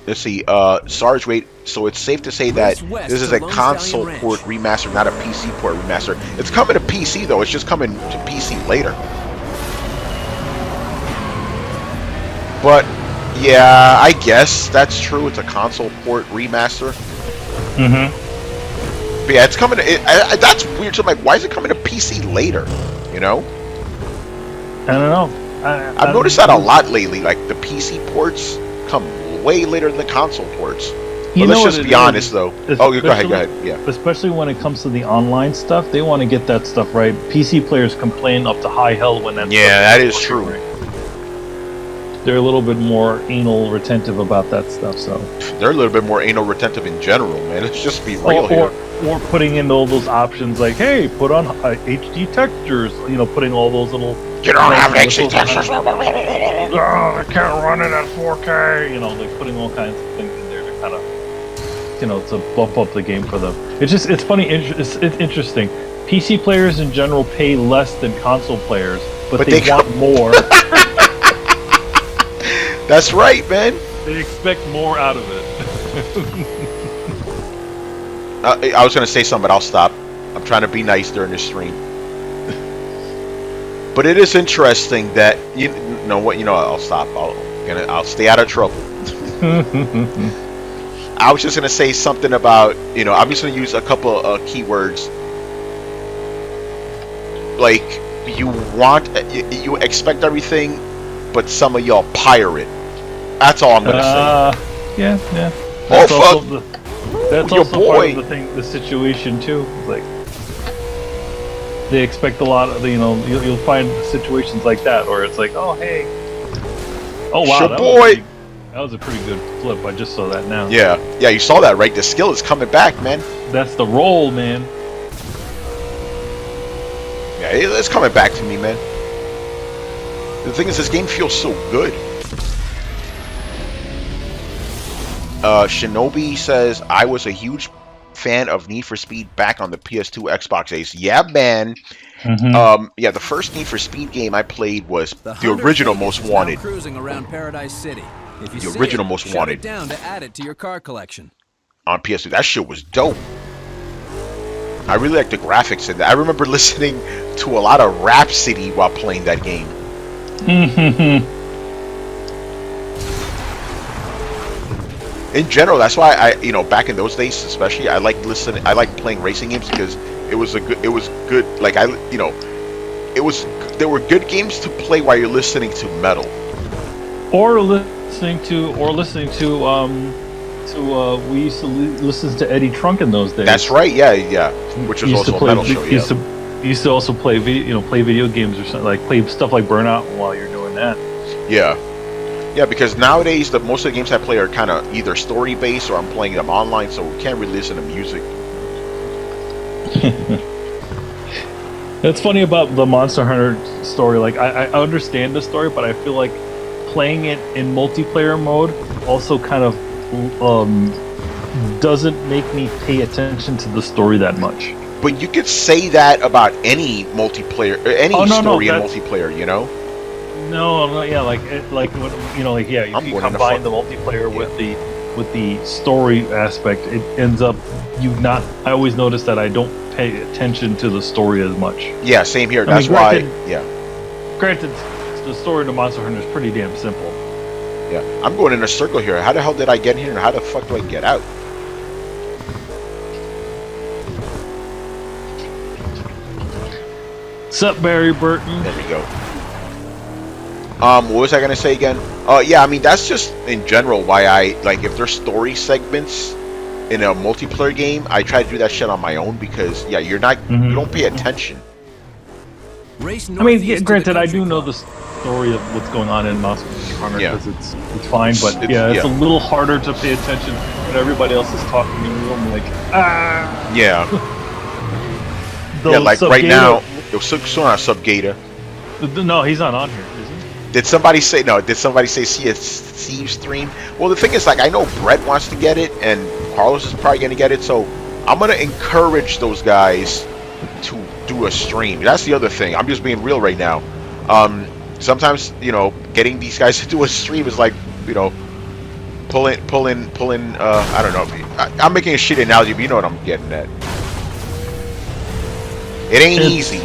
Let's see, Sarge, wait. So it's safe to say that this is a console port remaster, not a PC port remaster. It's coming to PC though. It's just coming to PC later. But yeah, I guess that's true. It's a console port remaster. But yeah, it's coming to. That's weird. So I'm like, why is it coming to PC later? You know? I don't know. I've noticed that a lot lately. Like the PC ports come way later than the console ports. But let's just be honest, though. Oh, go ahead. Yeah. Especially when it comes to the online stuff, they want to get that stuff right. PC players complain up to high hell when that. Yeah, that is true. Right. They're a little bit more anal retentive about that stuff, so. They're a little bit more anal retentive in general, man. Let's just be real here. Or putting in all those options like, hey, put on HD textures, you know, putting all those little... You don't have HD textures! Oh, I can't run it at 4K! You know, like putting all kinds of things in there to kind of, you know, to bump up the game for them. It's funny, it's interesting. PC players in general pay less than console players, but they want more. That's right, man. They expect more out of it. I was going to say something, but I'll stop. I'm trying to be nice during this stream. But it is interesting that you know what? You know, I'll stop. I'll stay out of trouble. I was just going to say something about, you know, I'm just going to use a couple of keywords. Like you expect everything, but some of y'all pirate. That's all I'm gonna say. Yeah. That's fuck! That's also part of the situation too. Like they expect a lot of, you know, you'll find situations like that where it's like, oh hey, oh wow, that was a pretty good flip. I just saw that now. Yeah, you saw that, right? The skill is coming back, man. That's the roll, man. Yeah, it's coming back to me, man. The thing is, this game feels so good. Shinobi says, I was a huge fan of Need for Speed back on the PS2 Xbox Ace. Yeah, man. Yeah, the first Need for Speed game I played was the original Most Wanted. Cruising around Paradise City. If you the original Most Wanted. Down to add it to your car collection. On PS2. That shit was dope. I really like the graphics in that. I remember listening to a lot of Rhapsody while playing that game. In general, that's why you know, back in those days, especially, I liked playing racing games because it was good. Like you know, there were good games to play while you're listening to metal, or listening to we used to listen to Eddie Trunk in those days. That's right, yeah, which was also a metal show. Used to also play video games or something, like play stuff like Burnout while you're doing that. Yeah, because nowadays most of the games I play are kind of either story based or I'm playing them online, so we can't really listen to music. That's funny about the Monster Hunter story. Like I understand the story, but I feel like playing it in multiplayer mode also kind of doesn't make me pay attention to the story that much. But you could say that about any multiplayer, or any story in multiplayer, you know? No, yeah, like you know, like yeah, if you combine the multiplayer with the story aspect, it ends up I always notice that I don't pay attention to the story as much. Yeah, same here. That's why. Yeah. Granted, the story of the Monster Hunter is pretty damn simple. Yeah, I'm going in a circle here. How the hell did I get here, and how the fuck do I get out? Sup, Barry Burton? There we go. What was I gonna say again? Yeah, I mean that's just in general why I like if there's story segments in a multiplayer game, I try to do that shit on my own because yeah, you don't pay attention. I mean, granted, I do know the story of what's going on in Monster Hunter because it's fine, but it's a little harder to pay attention when everybody else is talking in the room, like Yeah. Yeah, like right now, Subgator. No, he's not on here, is he? Did somebody say no? Did somebody say see a Steve stream? Well, the thing is, like, I know Brett wants to get it, and Carlos is probably gonna get it, so I'm gonna encourage those guys to do a stream. That's the other thing. I'm just being real right now. Sometimes, you know, getting these guys to do a stream is like, you know, pull in. I don't know. I'm making a shitty analogy, but you know what I'm getting at. It ain't easy.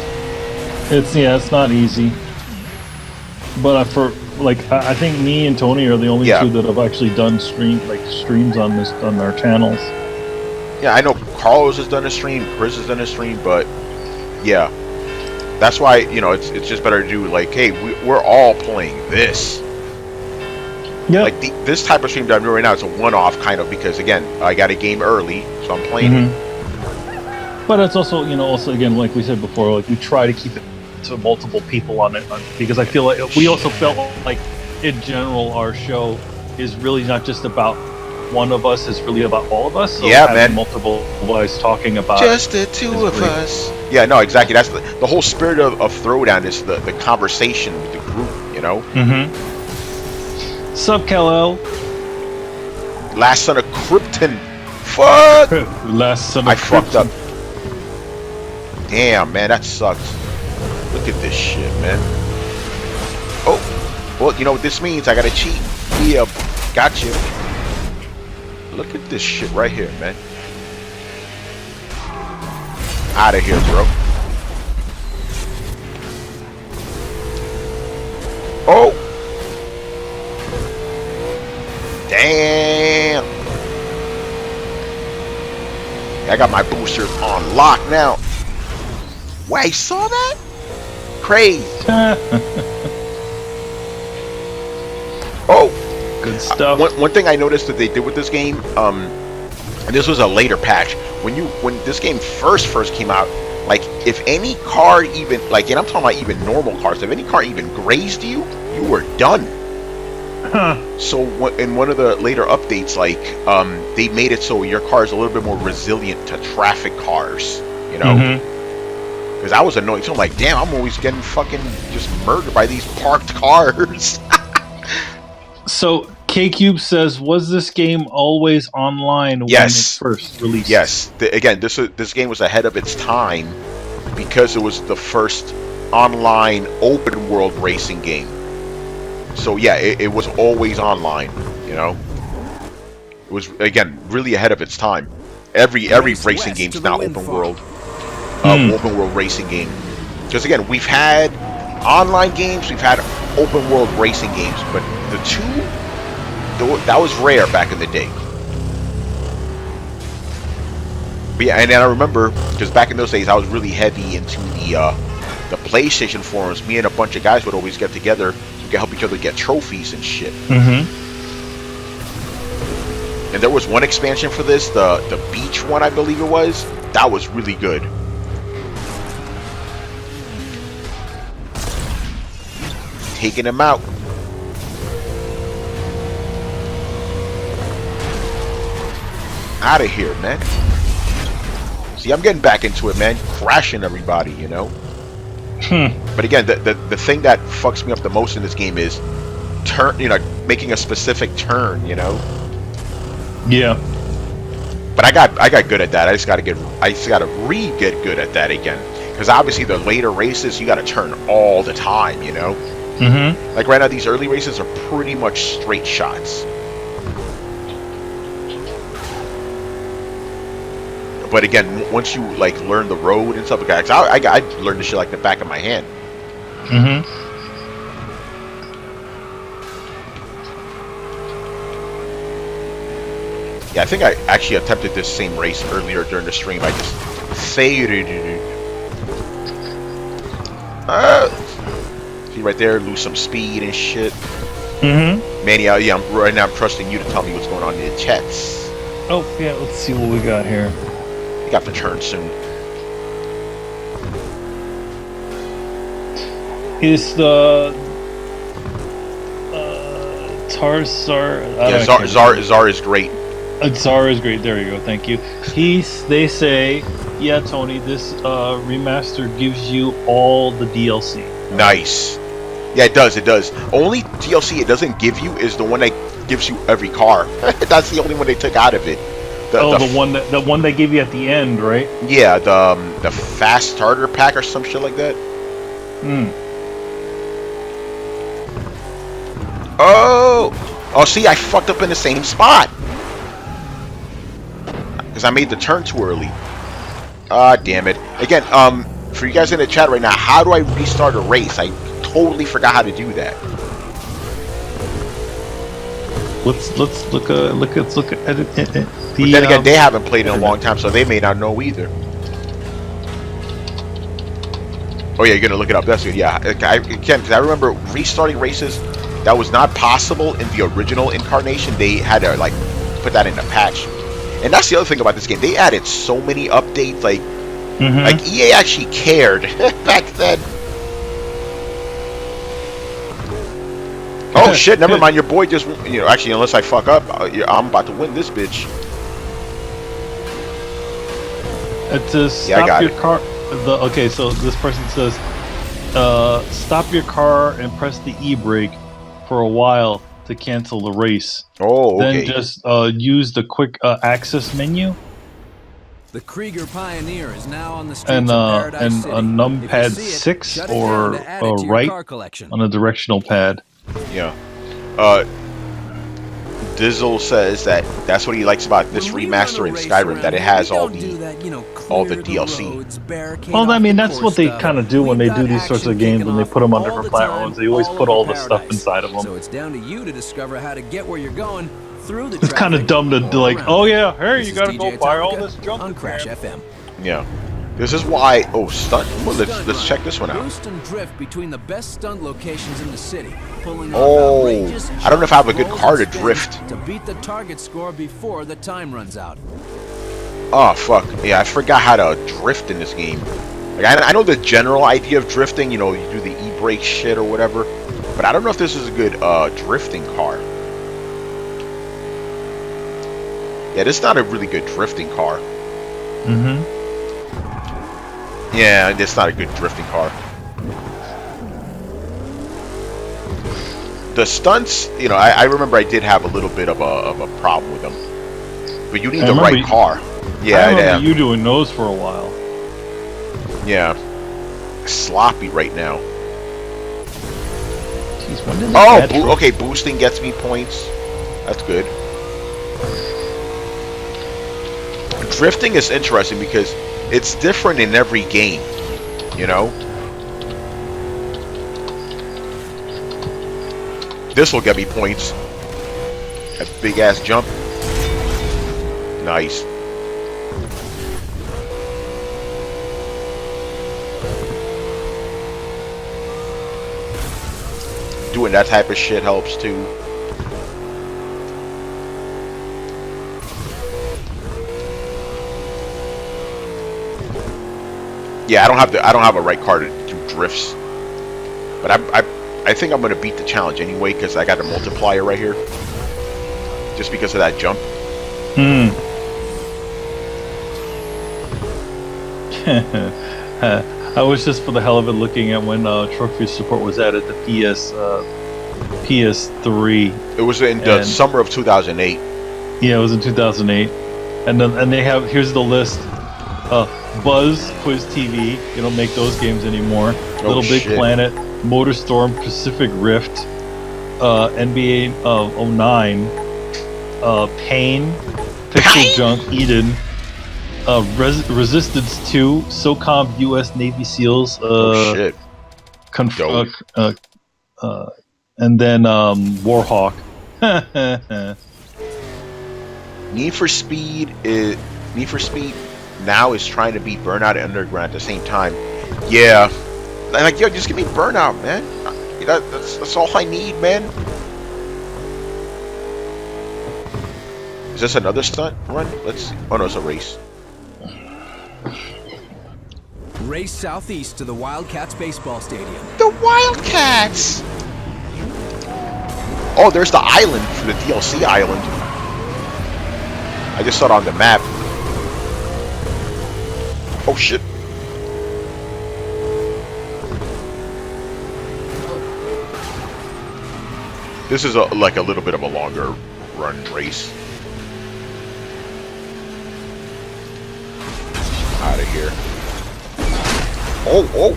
It's not easy. But I think me and Tony are the only two that have actually done streams on our channels. Yeah, I know Carlos has done a stream, Chris has done a stream, but yeah, that's why, you know, it's just better to do like, hey, we're all playing this. Yeah. Like this type of stream that I'm doing right now, it's a one-off kind of because again, I got a game early, so I'm playing it. But it's also, you know, again, like we said before, like we try to keep it to multiple people on it because I feel like we also felt like in general our show is really not just about one of us, it's really about all of us. So yeah, man. Multiple guys talking about just the two of us. Yeah, no, exactly. That's the whole spirit of Throwdown is the conversation with the group, you know. Sup, Kal-El? Last son of Krypton. Fuck. Last son of I fucked up. Damn, man, that sucks. Look at this shit, man. Oh, well, you know what this means? I gotta cheat. Yeah, gotcha. Look at this shit right here, man. Out of here, bro. Oh! Damn! I got my boosters on lock now. Wait, saw that? Crazy. Oh! Good stuff. One thing I noticed that they did with this game, and this was a later patch. When this game first came out, like if any car even and I'm talking about even normal cars, if any car even grazed you, you were done. So in one of the later updates, like they made it so your car is a little bit more resilient to traffic cars, you know. Because I was annoyed. So I'm like, damn, I'm always getting fucking just murdered by these parked cars. So K-Cube says, was this game always online when it first released? Yes. Again, this game was ahead of its time because it was the first online open world racing game. So yeah, it was always online, you know. It was, again, really ahead of its time. Every racing game's now open world. Open world racing game. Because again, we've had online games, we've had open world racing games, but the two, that was rare back in the day. But yeah, and then I remember, because back in those days, I was really heavy into the PlayStation forums. Me and a bunch of guys would always get together so we could help each other get trophies and shit. And there was one expansion for this, the beach one, I believe it was. That was really good. Taking him out. Out of here, man. See, I'm getting back into it, man. Crashing everybody, you know. But again, the thing that fucks me up the most in this game is making a specific turn, you know. Yeah. But I got good at that. I just gotta get good at that again. Because obviously the later races you gotta turn all the time, you know? Mm-hmm. Like right now these early races are pretty much straight shots. But again, once you like learn the road and stuff like that, I learned this shit like the back of my hand. Mm-hmm. Yeah, I think I actually attempted this same race earlier during the stream. I just faded it. See right there, lose some speed and shit. Mm-hmm. Manny, yeah, right now I'm trusting you to tell me what's going on in the chats. Oh, yeah, let's see what we got here. You got to turn soon. Is the Tarzar? Yeah, Zar is great. Zara is great. There you go. Thank you. They say, yeah, Tony, this remaster gives you all the DLC. Nice. Yeah, it does. It does. Only DLC it doesn't give you is the one that gives you every car. That's the only one they took out of it. The one they give you at the end, right? Yeah, the fast starter pack or some shit like that. Hmm. Oh, see, I fucked up in the same spot. Because I made the turn too early. Ah, damn it. Again, for you guys in the chat right now, how do I restart a race? I totally forgot how to do that. Let's look at it. But then again, they haven't played in a long time, so they may not know either. Oh yeah, you're gonna look it up. That's good. Yeah, because I remember restarting races. That was not possible in the original incarnation. They had to like put that in a patch. And that's the other thing about this game. They added so many updates. Like, like EA actually cared back then. Oh shit! Never mind. Your boy just, actually, unless I fuck up, I'm about to win this bitch. It says stop your car. Okay, so this person says, stop your car and press the e-brake for a while to cancel the race. Oh, okay. Then just use the quick access menu. The Krieger Pioneer is now on the streets And of Paradise City. a numpad 6 or right on the directional pad. Yeah. Dizzle says that's what he likes about this remaster in Skyrim, that it has all the DLC. Well, I mean, that's what they kind of do when they do these sorts of games, when they put them on different platforms. They always put all the stuff inside of them. So it's down to you to discover how to get where you're going through the It's kind of dumb to do, like, oh yeah, hey, you gotta go buy all this junk on Crash FM. Yeah. This is why. Oh, stunt. Well, let's check this one out. Boost and drift between the best stunt locations in the city. Oh, I don't know if I have a good car to drift. To beat the target score before the time runs out. Oh fuck. Yeah, I forgot how to drift in this game. Like, I know the general idea of drifting. You do the e-brake shit or whatever. But I don't know if this is a good drifting car. Yeah, this is not a really good drifting car. Mm-hmm. Yeah, it's not a good drifting car. The stunts, I remember I did have a little bit of a problem with them. But you need the right car. Yeah, I remember you doing those for a while. Yeah. Sloppy right now. Jeez, when did okay, boosting gets me points. That's good. Drifting is interesting because it's different in every game, This will get me points. A big ass jump. Nice. Doing that type of shit helps too. Yeah, I don't have a right car to do drifts, but I think I'm gonna beat the challenge anyway because I got a multiplier right here, just because of that jump. I was just for the hell of it looking at when Trophy support was added to PS3. It was in the summer of 2008. Yeah, it was in 2008. And then they have, here's the list: Buzz, Quiz TV. They don't make those games anymore. Little Big Planet, MotorStorm, Pacific Rift, NBA 09, Pain, Pixel Junk, Eden, Resistance 2, SOCOM, US Navy SEALs. And then Warhawk. Need for Speed now is trying to beat Burnout Underground at the same time. Yeah, like, yo, just give me Burnout, man. That's all I need, man. Is this another stunt run? Let's see. Oh no, it's a race. Race southeast to the Wildcats baseball stadium. The Wildcats! Oh, there's the island for the DLC island. I just saw it on the map. Oh shit. This is like a little bit of a longer run race. Out of here. Oh.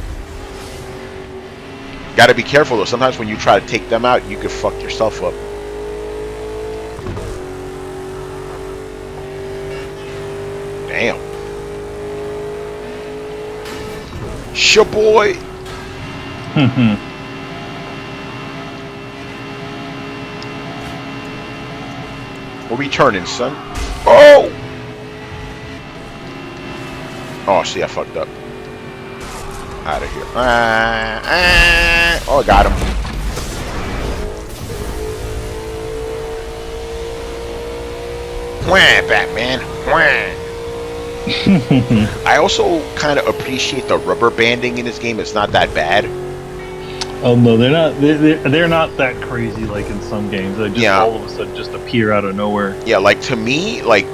Gotta be careful though. Sometimes when you try to take them out, you could fuck yourself up. Damn. Shaboy. Where we turning, son? Oh! Oh, see, I fucked up. Out of here. Oh, I got him. Wham, Batman. Wham. I also kind of appreciate the rubber banding in this game. It's not that bad. Oh no, they're not. They're not that crazy like in some games. They just all of a sudden just appear out of nowhere. Yeah, like to me, like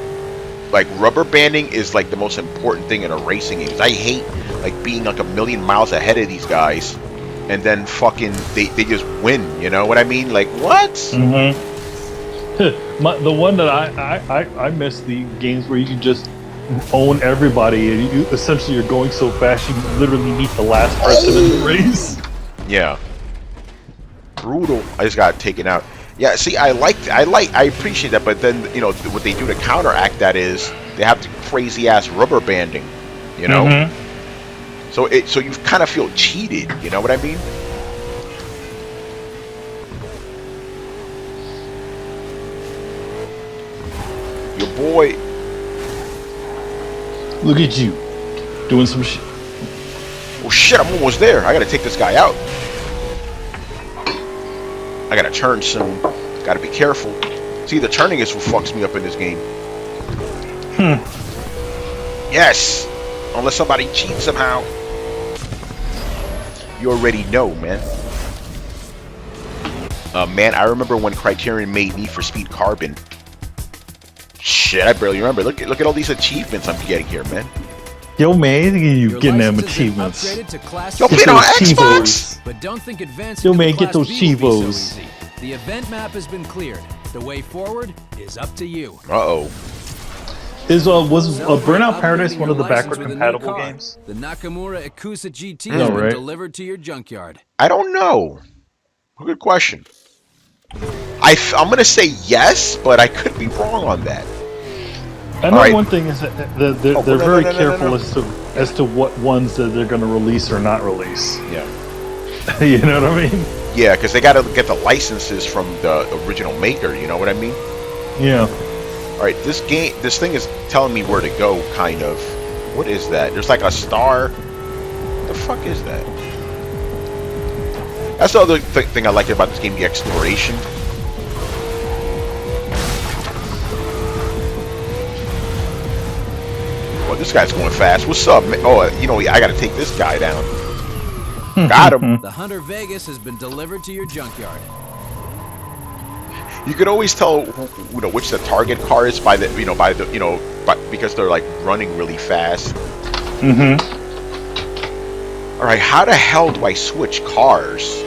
rubber banding is like the most important thing in a racing game. I hate like being like a million miles ahead of these guys, and then fucking they just win. You know what I mean? Like what? The one that I miss the games where you can just own everybody, and you essentially you're going so fast you literally meet the last person in the race. Yeah. Brutal. I just got taken out. Yeah, see, I appreciate that, but then, you know, what they do to counteract that is they have the crazy ass rubber banding, you know? So you kind of feel cheated, you know what I mean? Your boy. Look at you doing some shit. Oh shit, I'm almost there. I gotta take this guy out. I gotta turn soon. Gotta be careful. See, the turning is what fucks me up in this game. Yes! Unless somebody cheats somehow. You already know, man. Man, I remember when Criterion made Need for Speed Carbon. Shit, I barely remember. Look at all these achievements I'm getting here, man. Yo, man, you getting them achievements. Yo, playing on Xbox? But don't think advancing. Yo, man, get those Chivos. The event map has been cleared. The way forward is up to you. Uh-oh. Was Burnout Paradise one of the backward compatible games? The Nakamura Ikusa GT has been delivered to your junkyard. I don't know. Good question. I'm gonna say yes, but I could be wrong on that. I know one thing is that they're very careful as to what ones that they're going to release or not release. Yeah. You know what I mean? Yeah, because they got to get the licenses from the original maker. You know what I mean? Yeah. All right, this thing is telling me where to go. Kind of. What is that? There's like a star. What the fuck is that? That's the other thing I like about this game: the exploration. Oh, this guy's going fast. What's up, man? Oh, you know, I gotta take this guy down. Got him. The Hunter Vegas has been delivered to your junkyard. You can always tell, you know, which the target car is by because they're like running really fast. All right, how the hell do I switch cars?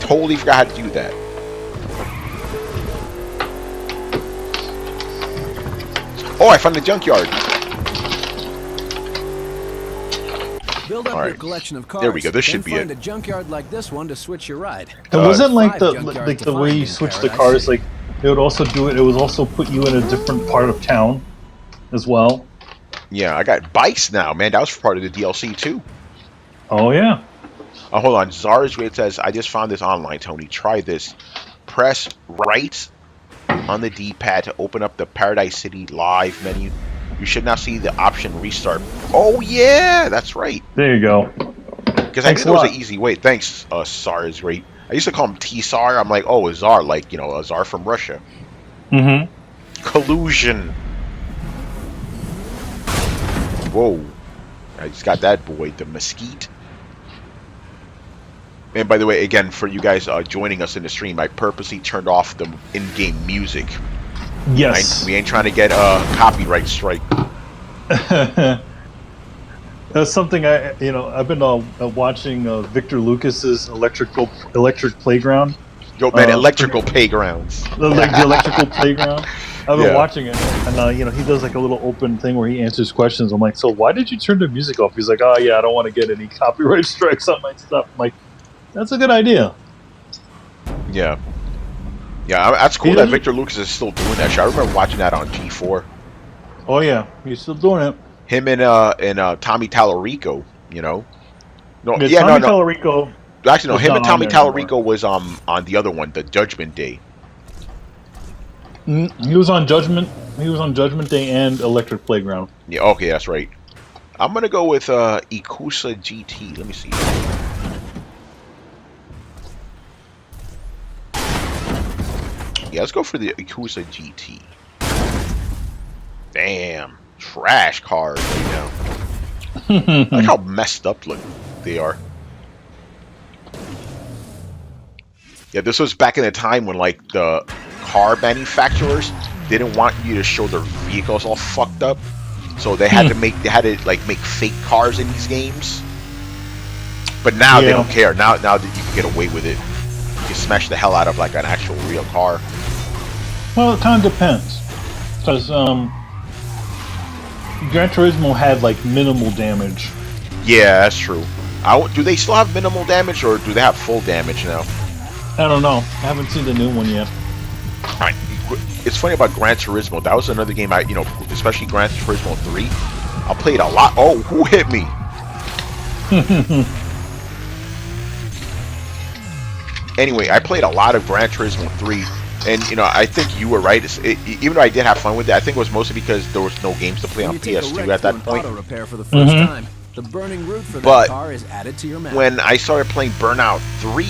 Totally forgot how to do that. Oh, I found the junkyard. Build up All your right. collection of cars. There we go. This should then be find it. a junkyard like this one to switch your ride. It wasn't like Five the junkyards to the way find you in switch the Paradise cars. City. Like it would also do it. It would also put you in a different part of town, as well. Yeah, I got bikes now, man. That was part of the DLC too. Oh yeah. Oh, hold on. Zara's Raid says, I just found this online, Tony. Try this. Press right on the D-pad to open up the Paradise City live menu. You should now see the option restart. Oh, yeah, that's right. There you go. Because I knew there was an easy way. Thanks, Zara's Raid. I used to call him T-Tsar. I'm like, oh, a Tsar, like, you know, a Tsar from Russia. Mm-hmm. Collusion. Whoa. I just got that boy, the Mesquite. And by the way, again, for you guys joining us in the stream, I purposely turned off the in-game music. Yes. We ain't trying to get a copyright strike. That's something I've been watching Victor Lucas's Electric Playground. Yo, man, electrical playgrounds. The Electrical Playground. I've been Yeah. watching it, and he does like a little open thing where he answers questions. I'm like, so why did you turn the music off? He's like, oh yeah, I don't want to get any copyright strikes on my stuff. I'm like, that's a good idea. Yeah. Yeah, that's cool that Victor Lucas is still doing that shit. I remember watching that on G4. Oh yeah, he's still doing it. Him and Tommy Tallarico, you know. No, Tommy no. Tallarico. Actually, no. was Him not and Tommy on there Tallarico was on the other one, the Judgment Day. He was on Judgment. He was on Judgment Day and Electric Playground. Yeah. Okay, that's right. I'm gonna go with Ikusa GT. Let me see. Yeah, let's go for the Ikusa GT. Damn, trash cars right now. Like how messed up they are. Yeah, this was back in the time when like the car manufacturers didn't want you to show their vehicles all fucked up, so they had to make fake cars in these games. But now they don't care. Now that you can get away with it, you can smash the hell out of like an actual real car. Well, it kind of depends, because Gran Turismo had like minimal damage. Yeah, that's true. Do they still have minimal damage, or do they have full damage now? I don't know. I haven't seen the new one yet. Alright, it's funny about Gran Turismo. That was another game especially Gran Turismo 3. I played a lot. Oh, who hit me? Anyway, I played a lot of Gran Turismo 3, and I think you were right. Even though I did have fun with it, I think it was mostly because there was no games to play on PS2 at that point. Auto repair for the first time. The burning root for that car is added to your map. When I started playing Burnout 3,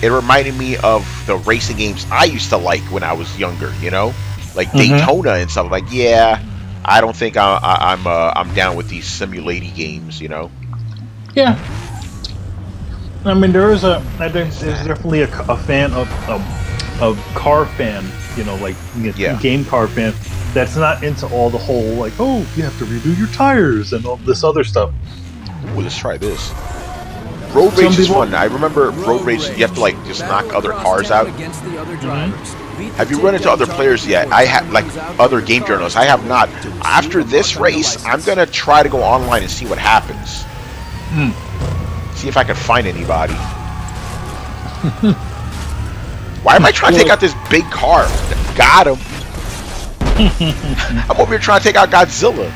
it reminded me of the racing games I used to like when I was younger. Like Daytona and stuff. Like, yeah, I don't think I'm down with these simulating games. Yeah. I mean, there's definitely a fan of car fan. Game car fan that's not into all the whole like, oh, you have to redo your tires and all this other stuff. Well, let's try this. Road Rage is fun. I remember Road Rage, you have to like just knock other cars out. Have you run into other players yet? I have, like other game journalists. I have not. After this race, I'm gonna try to go online and see what happens. See if I can find anybody. Why am I trying to take out this big car? Got him. I'm over here trying to take out Godzilla.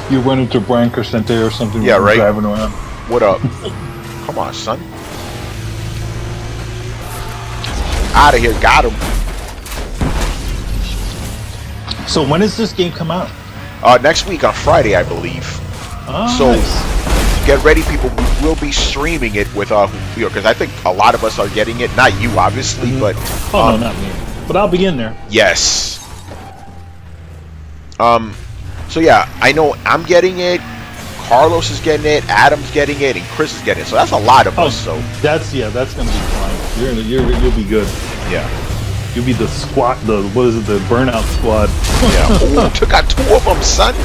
You went into Brian Crescente or something. Yeah, right. Driving around. What up? Come on, son. Out of here. Got him. So when does this game come out? Next week on Friday, I believe. Oh, so nice. get ready, people. We'll be streaming it with because I think a lot of us are getting it. Not you, obviously, but no, not me. But I'll be in there. Yes. So yeah, I know I'm getting it. Carlos is getting it. Adam's getting it, and Chris is getting it. So that's a lot of us. So that's gonna be fine. You'll be good. Yeah. You'll be the squad. The Burnout Squad. Yeah. Ooh, took out 2 of them, son.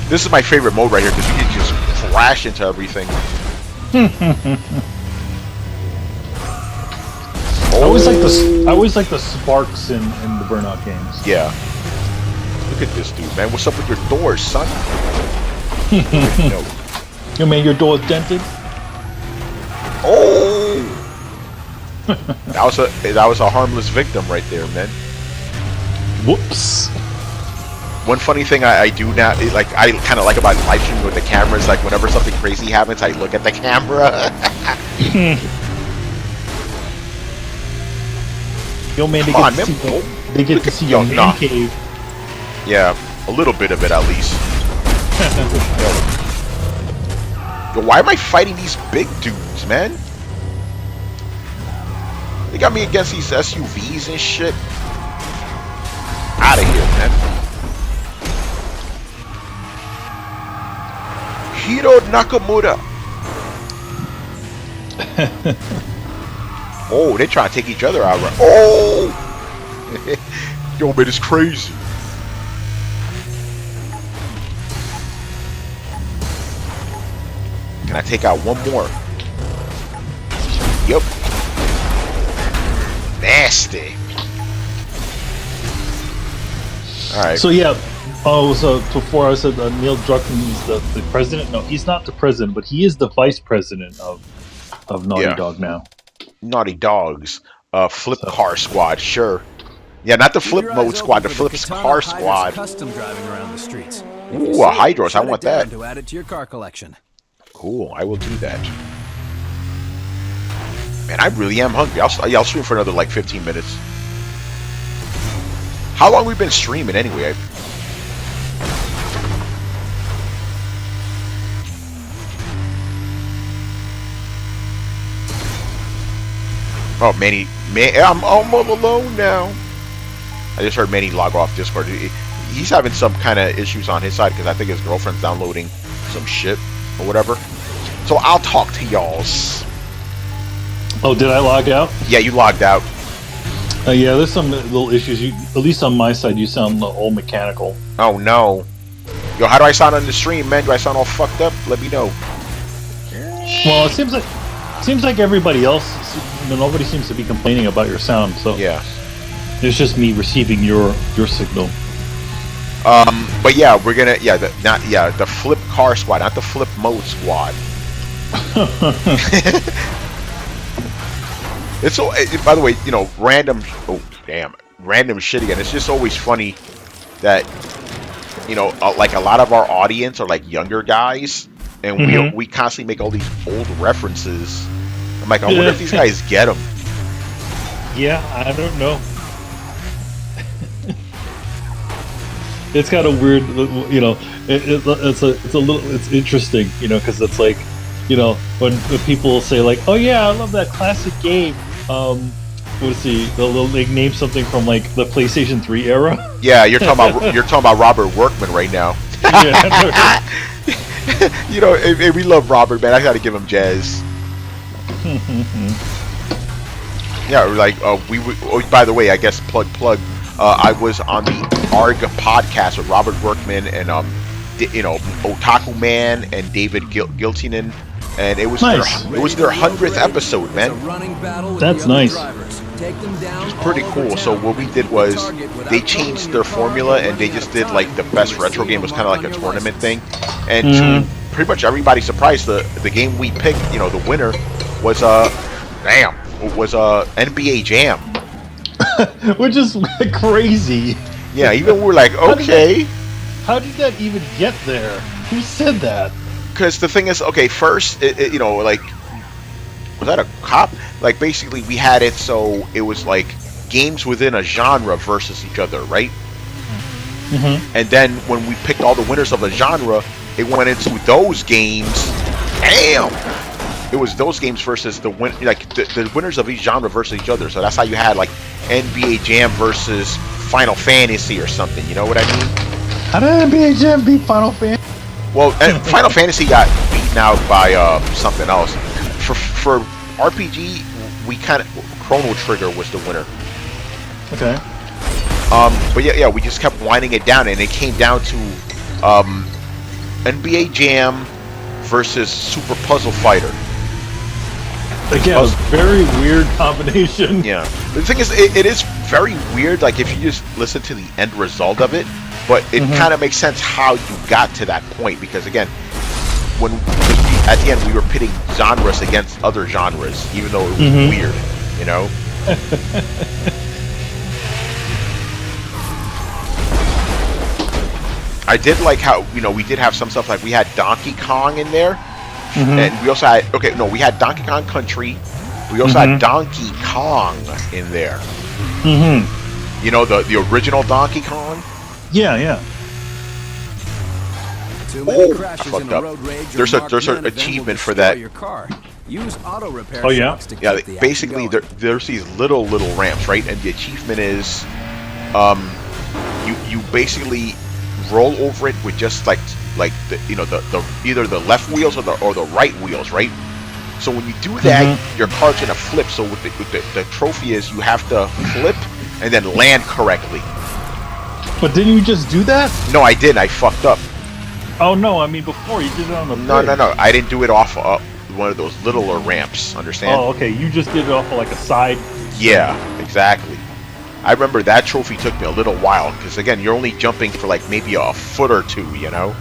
This is my favorite mode right here because you can just crash into everything. Oh Oh, I always like the sparks in the Burnout games. yeah. Look at this dude, man. What's up with your doors, son? No. You mean your door's dented? Oh! that was a harmless victim right there, man. Whoops. One funny thing I do now, like I kind of like about live streaming with the camera is like whenever something crazy happens, I look at the camera. Yo, man, Come on, man. They get to see your man cave. Yeah, a little bit of it at least. Yo, why am I fighting these big dudes, man? They got me against these SUVs and shit. Out of here, man. Hiro Nakamura. Oh, they trying to take each other out. Right? Oh! Yo, man, it's crazy. Can I take out one more? Yep. Nasty. Alright. So yeah, so before I said Neil Druckmann is the president. No, he's not the president, but he is the vice president of Naughty Dog now. Naughty Dogs. Flip Car Squad, sure. Yeah, not the Flip Mode Squad, the Flip Car Squad. Custom driving around the streets. Ooh, a Hydros, I want that. To add it to your car collection. Cool, I will do that. Man, I really am hungry. I'll stream for another like 15 minutes. How long have we been streaming anyway? Oh, Manny, I'm all alone now. I just heard Manny log off Discord. He's having some kind of issues on his side because I think his girlfriend's downloading some shit or whatever. So I'll talk to y'alls. Oh, did I log out? Yeah, you logged out. Yeah, there's some little issues. At least on my side, you sound all mechanical. Oh no. Yo, how do I sound on the stream, man? Do I sound all fucked up? Let me know. Well, it seems like everybody else, nobody seems to be complaining about your sound. So yeah, it's just me receiving your signal. But yeah, we're gonna the Flip Car Squad, not the Flip Mode Squad. It's so. By the way, you know, random shit again. It's just always funny that, you know, like a lot of our audience are like younger guys, and we constantly make all these old references. I'm like, I wonder if these guys get them. Yeah, I don't know. It's kind of weird, you know. It's interesting, you know, because it's like, you know, when people say like, "Oh yeah, I love that classic game." Let's see, they'll name something from like the PlayStation 3 era. Yeah, you're talking about Robert Workman right now. Yeah. You know, we love Robert, man. I gotta give him jazz. Yeah, like by the way, I guess plug. I was on the ARG podcast with Robert Workman and you know, Otaku Man and David Giltinen, and it was nice. their 100th episode, man. That's nice. It's pretty cool. So what we did was they changed their formula and they just did like the best retro game. It was kind of like a tournament thing, and to pretty much everybody's surprise, the game we picked, you know, the winner was NBA Jam. Which is crazy. Yeah, even we're like, okay. How did that even get there? Who said that? Because the thing is, okay, first, you know, like, was that a cop? Like, basically, we had it so it was like games within a genre versus each other, right? And then when we picked all the winners of the genre, it went into those games. Damn! It was those games versus the winners of each genre versus each other. So that's how you had like NBA Jam versus Final Fantasy or something. You know what I mean? How did NBA Jam beat Final Fantasy? Well, Final Fantasy got beaten out by something else. For RPG, we kind of Chrono Trigger was the winner. Okay. But yeah, we just kept winding it down, and it came down to NBA Jam versus Super Puzzle Fighter. Again, a very weird combination. Yeah. The thing is, it is very weird, like, if you just listen to the end result of it, but it kind of makes sense how you got to that point, because, again, at the end, we were pitting genres against other genres, even though it was weird, you know? I did like how, you know, we did have some stuff, like we had Donkey Kong in there, and we also had, we had Donkey Kong Country, we also had Donkey Kong in there. You know, the original Donkey Kong? Yeah, yeah. Oh, I fucked up. There's an achievement for that. Use auto repair. Oh yeah. Yeah, basically there's these little ramps, right? And the achievement is, you basically roll over it with just like the, you know, the either the left wheels or the right wheels, right? So when you do that, your car's gonna flip. So with the trophy is you have to flip and then land correctly. But didn't you just do that? No, I didn't. I fucked up. Oh no, I mean before you did it on the bridge. No. I didn't do it off one of those littler ramps. Understand? Oh, okay. You just did it off of like a side. Yeah, exactly. I remember that trophy took me a little while because again, you're only jumping for like maybe a foot or two, you know.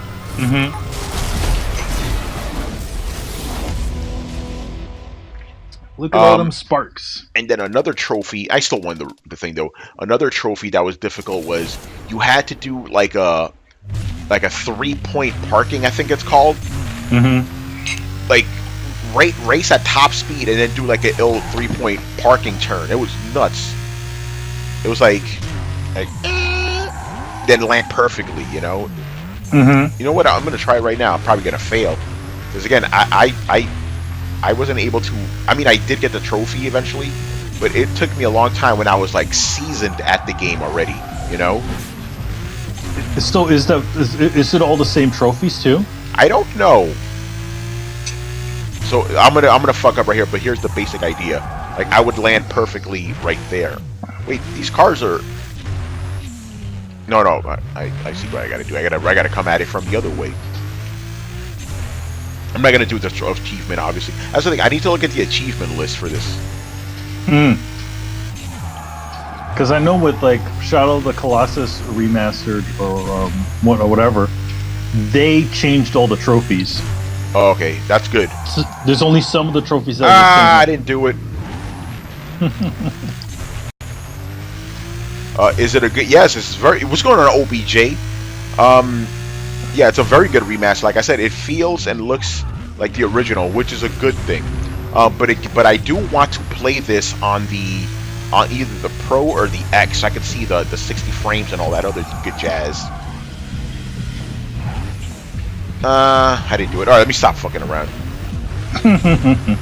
Look at all them sparks. And then another trophy, I still won the thing though. Another trophy that was difficult was you had to do like a 3-point parking, I think it's called. Like race at top speed and then do like an ill 3-point parking turn. It was nuts. It was like then land perfectly, you know. You know what? I'm gonna try it right now. I'm probably gonna fail because again, I wasn't able to. I mean, I did get the trophy eventually, but it took me a long time when I was like seasoned at the game already. You know. It's still is it all the same trophies too? I don't know. So I'm gonna fuck up right here, but here's the basic idea. Like I would land perfectly right there. Wait, these cars are. No, I see what I gotta do. I gotta come at it from the other way. I'm not gonna do the achievement, obviously. That's the thing. I need to look at the achievement list for this. Because I know with like Shadow of the Colossus Remastered or whatever, they changed all the trophies. Oh, okay, that's good. So there's only some of the trophies that. I didn't do it. Is it a good? Yes, it's very. What's going on, OBJ? Yeah, it's a very good remaster. Like I said, it feels and looks like the original, which is a good thing. But I do want to play this on either the Pro or the X. I can see the 60 frames and all that other good jazz. I didn't do it. All right, let me stop fucking around.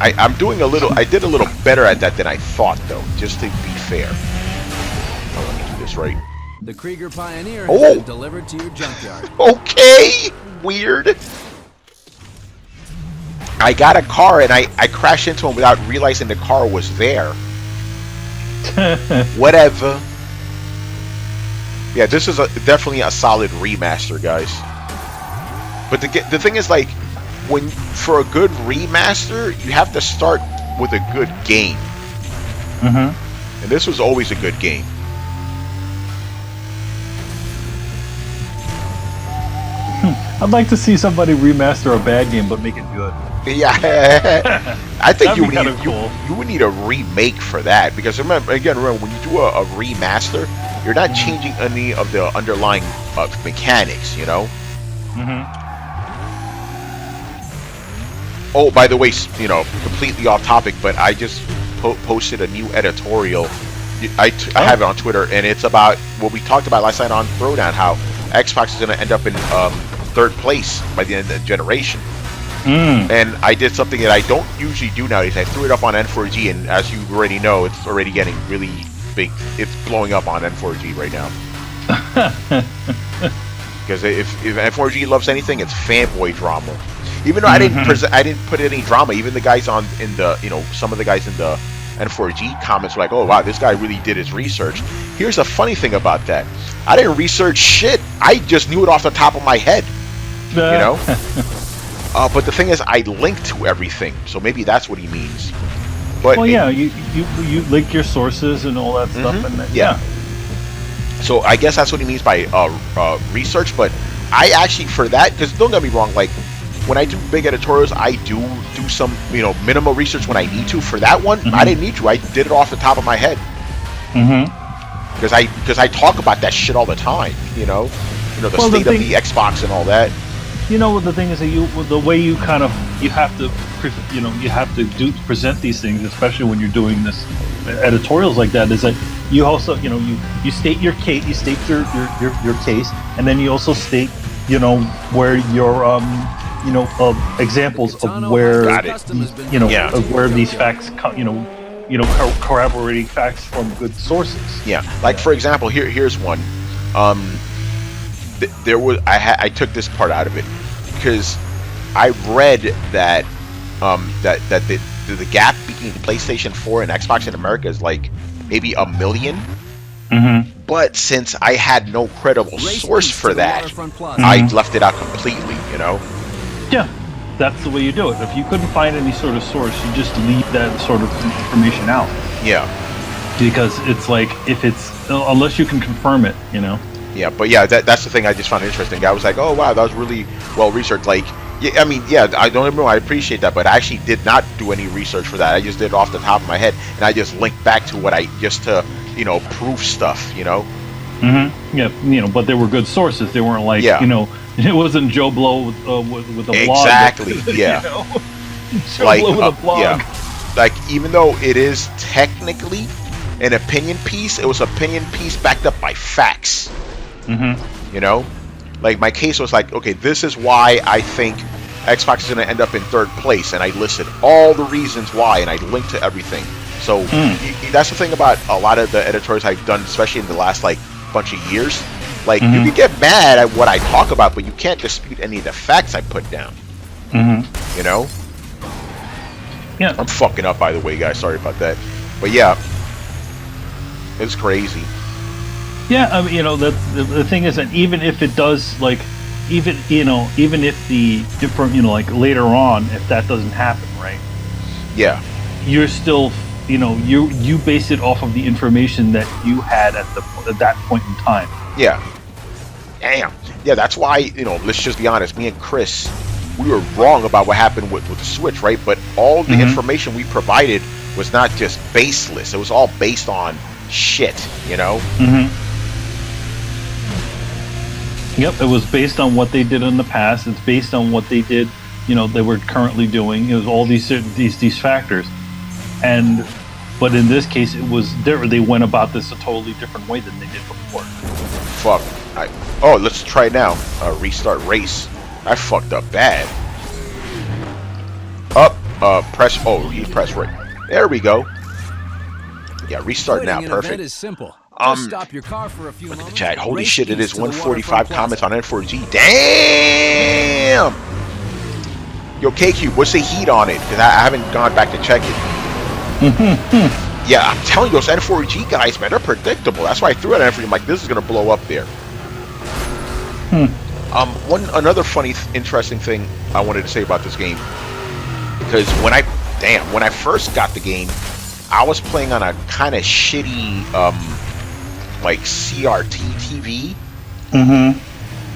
I'm doing a little. I did a little better at that than I thought, though. Just to be fair. Oh, let me do this right. The Krieger Pioneer has been delivered to your junkyard. Okay, weird. I got a car and I crashed into him without realizing the car was there. Whatever. Yeah, this is definitely a solid remaster, guys. But the thing is, like, for a good remaster, you have to start with a good game. And this was always a good game. I'd like to see somebody remaster a bad game but make it good. Yeah, I think you would need a remake for that, because remember when you do a remaster, you're not changing any of the underlying mechanics, you know. Oh, by the way, you know, completely off topic, but I just posted a new editorial. I have it on Twitter, and it's about what we talked about last night on Throwdown, how Xbox is going to end up in third place by the end of the generation. And I did something that I don't usually do nowadays. I threw it up on N4G, and as you already know, it's already getting really big. It's blowing up on N4G right now. Because if N4G loves anything, it's fanboy drama. Even though I didn't put any drama. Even the guys some of the guys in the N4G comments were like, "Oh wow, this guy really did his research." Here's the funny thing about that: I didn't research shit. I just knew it off the top of my head. You know. But the thing is, I linked to everything, so maybe that's what he means. But well, yeah, you link your sources and all that stuff, and then, yeah. So I guess that's what he means by research. But I actually, for that, because don't get me wrong, like when I do big editorials, I do some minimal research when I need to. For that one, I didn't need to. I did it off the top of my head. Because I talk about that shit all the time. The state of the Xbox and all that. The thing is that the way you have to present these things, especially when you're doing this editorials like that, is that you also you state your case, you state your case, and then you also state where your examples of where of where these facts come, corroborating facts from good sources. Yeah, like for example, here's one. There was I took this part out of it because I read that the gap between PlayStation 4 and Xbox in America is like maybe 1 million. But since I had no credible source for that, I left it out completely. Yeah, that's the way you do it. If you couldn't find any sort of source, you just leave that sort of information out. Yeah. Because it's like unless you can confirm it, Yeah, but yeah, that's the thing I just found interesting. I was like, oh wow, that was really well researched. Like, yeah, I mean, yeah, I don't know, I appreciate that, but I actually did not do any research for that. I just did it off the top of my head, and I just linked back to what to prove stuff. Yeah, but they were good sources. They weren't like it wasn't Joe Blow with a blog. Exactly. Yeah. Joe Blow with a blog. Yeah. Like, even though it is technically an opinion piece, it was an opinion piece backed up by facts. Like my case was like, okay, this is why I think Xbox is going to end up in 3rd place, and I listed all the reasons why, and I linked to everything. So that's the thing about a lot of the editorials I've done, especially in the last bunch of years. Like, you can get mad at what I talk about, but you can't dispute any of the facts I put down. Yeah. I'm fucking up, by the way, guys. Sorry about that. But yeah, it's crazy. Yeah, I mean, the thing is that even if it does, even if later on, if that doesn't happen, right? Yeah. You're still, you base it off of the information that you had at that point in time. Yeah. Damn. Yeah, that's why, let's just be honest, me and Chris, we were wrong about what happened with the Switch, right? But all the information we provided was not just baseless. It was all based on shit, Yep, it was based on what they did in the past. It's based on what they did, they were currently doing. It was all these factors, but in this case, it was they went about this a totally different way than they did before. Fuck. Let's try it now. Restart race. I fucked up bad. Press. Oh, you press right. There we go. Yeah, restart now. Perfect. Is simple. Just stop your car for a few moments. Chat. Holy shit! It is 145 comments on N4G. Damn. Yo, KQ, what's the heat on it? Because I haven't gone back to check it. Yeah, I'm telling you, those N4G guys, man, they're predictable. That's why I threw it at N4G. I'm like, this is gonna blow up there. Another funny, interesting thing I wanted to say about this game, because when I first got the game, I was playing on a kind of shitty, CRT TV,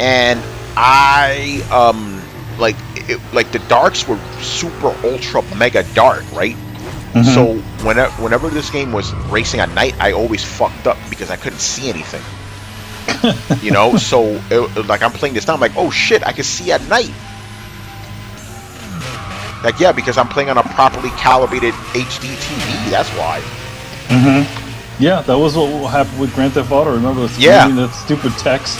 and I the darks were super ultra mega dark, right? So whenever this game was racing at night, I always fucked up because I couldn't see anything. So I'm playing this now, I'm like, oh shit, I can see at night. Like, yeah, because I'm playing on a properly calibrated HD TV. That's why. Yeah, that was what happened with Grand Theft Auto. Remember that stupid text?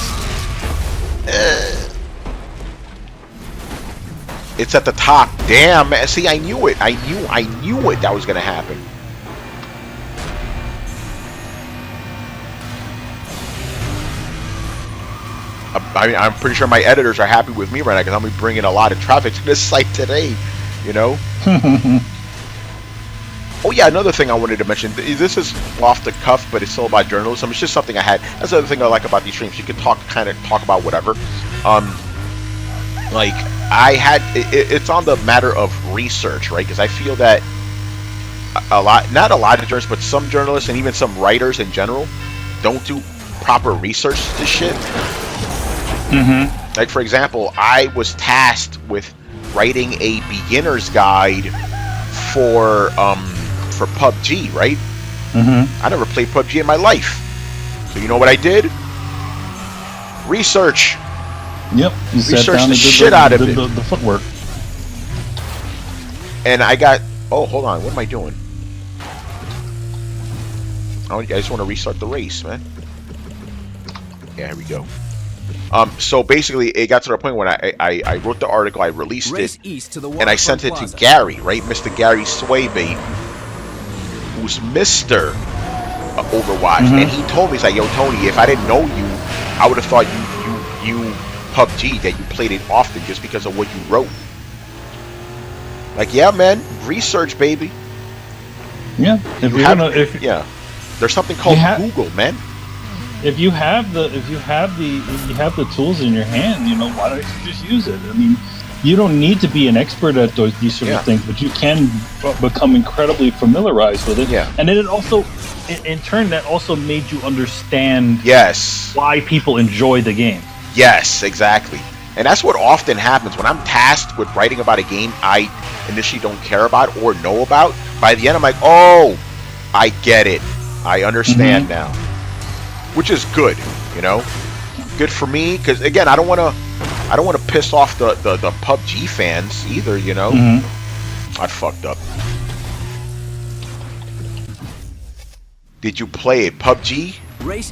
It's at the top. Damn, man. See, I knew it. I knew it. That was gonna happen. I'm pretty sure my editors are happy with me right now because I'm gonna be bringing a lot of traffic to this site today. Oh yeah, another thing I wanted to mention. This is off the cuff, but it's still about journalism. It's just something I had. That's the other thing I like about these streams. You can talk about whatever. It's on the matter of research, right? Because I feel that not a lot of journalists, but some journalists and even some writers in general don't do proper research to this shit. Like, for example, I was tasked with writing a beginner's guide for PUBG, right? I never played PUBG in my life. So you know what I did? Research. Yep. You Research the shit out of it. The footwork. And I got... Oh, hold on. What am I doing? I just want to restart the race, man. Yeah, here we go. So basically, it got to the point when I wrote the article, I released it, and I sent it to Gary, right? Mr. Gary Swaybait, who's Mr. Overwatch. And he told me, he's like, yo, Tony, if I didn't know you, I would have thought you PUBG, that you played it often just because of what you wrote. Like, yeah, man, research, baby. Yeah. There's something called Google, man. If you have the tools in your hand, you know, why don't you just use it? I mean, you don't need to be an expert at these sort of things, but you can become incredibly familiarized with it. Yeah. And then it also, in turn, that also made you understand why people enjoy the game. Yes, exactly. And that's what often happens when I'm tasked with writing about a game I initially don't care about or know about. By the end, I'm like, oh, I get it. I understand now. Which is good, you know, good for me, because again, I don't want to piss off the PUBG fans either, you know. I fucked up. Did you play it, PUBG?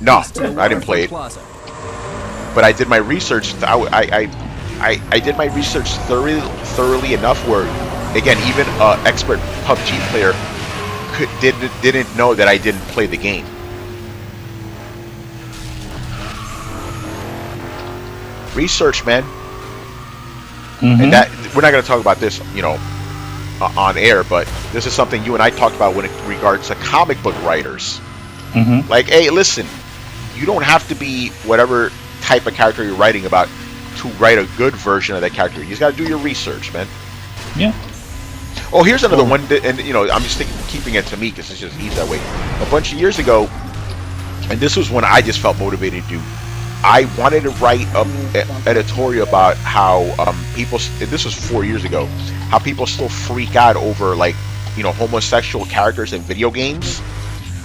No, I didn't play it. But I did my research. I did my research thoroughly enough where, again, even an expert PUBG player didn't know that I didn't play the game. Research, man. And that we're not going to talk about this, you know, on air, but this is something you and I talked about when it regards to comic book writers. Like, hey, listen, you don't have to be whatever type of character you're writing about to write a good version of that character. You just got to do your research, man. Yeah. Oh, here's another one, and you know, I'm just keeping it to me because it's just easy that way. A bunch of years ago, and this was when I just felt motivated to do. I wanted to write an editorial about how people, this was 4 years ago, how people still freak out over, like, you know, homosexual characters in video games.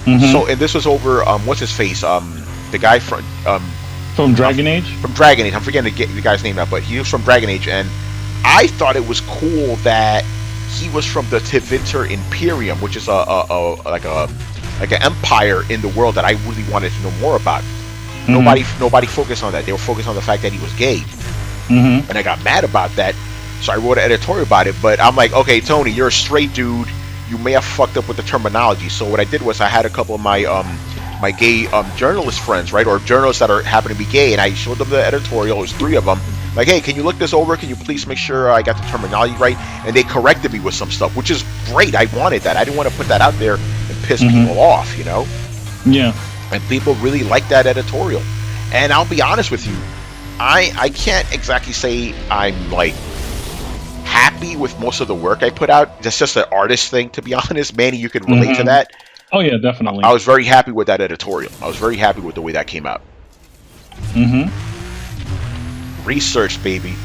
So, and this was over, what's his face? The guy from Dragon Age? From Dragon Age. I'm forgetting the guy's name now, but he was from Dragon Age, and I thought it was cool that he was from the Tevinter Imperium, which is like an empire in the world that I really wanted to know more about. Nobody focused on that. They were focused on the fact that he was gay. And I got mad about that, so I wrote an editorial about it. But I'm like, okay, Tony, you're a straight dude. You may have fucked up with the terminology. So what I did was I had a couple of my my gay journalist friends, right, or journalists that happen to be gay, and I showed them the editorial. It was 3 of them. Like, hey, can you look this over? Can you please make sure I got the terminology right? And they corrected me with some stuff, which is great. I wanted that. I didn't want to put that out there and piss people off, you know? Yeah. And people really like that editorial. And I'll be honest with you, I can't exactly say I'm, like, happy with most of the work I put out. That's just an artist thing, to be honest. Manny, you can relate to that. Oh, yeah, definitely. I was very happy with that editorial. I was very happy with the way that came out. Research, baby.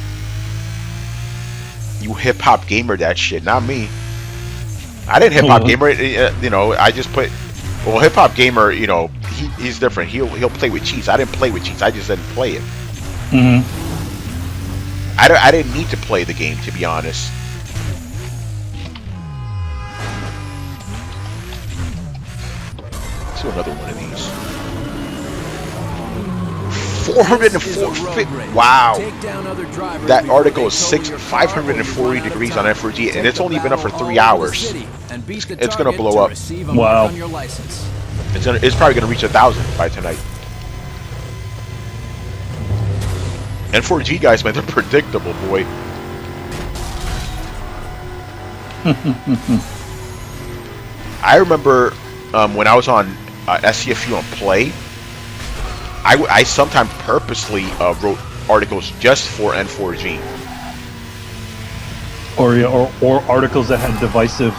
You hip-hop gamer that shit, not me. I didn't hip-hop gamer, you know, I just put... Well, hip-hop gamer, you know, he's different. He'll play with cheats. I didn't play with cheats. I just didn't play it. I didn't need to play the game, to be honest. Let's do another one of these. 404. Wow. That article is 540 degrees on F4G, and it's only been up for 3 hours. It's gonna blow up. Wow. It's probably gonna reach 1,000 by tonight. N4G guys, man, they're predictable, boy. I remember when I was on SCFU on Play, I sometimes purposely wrote articles just for N4G. or articles that had divisive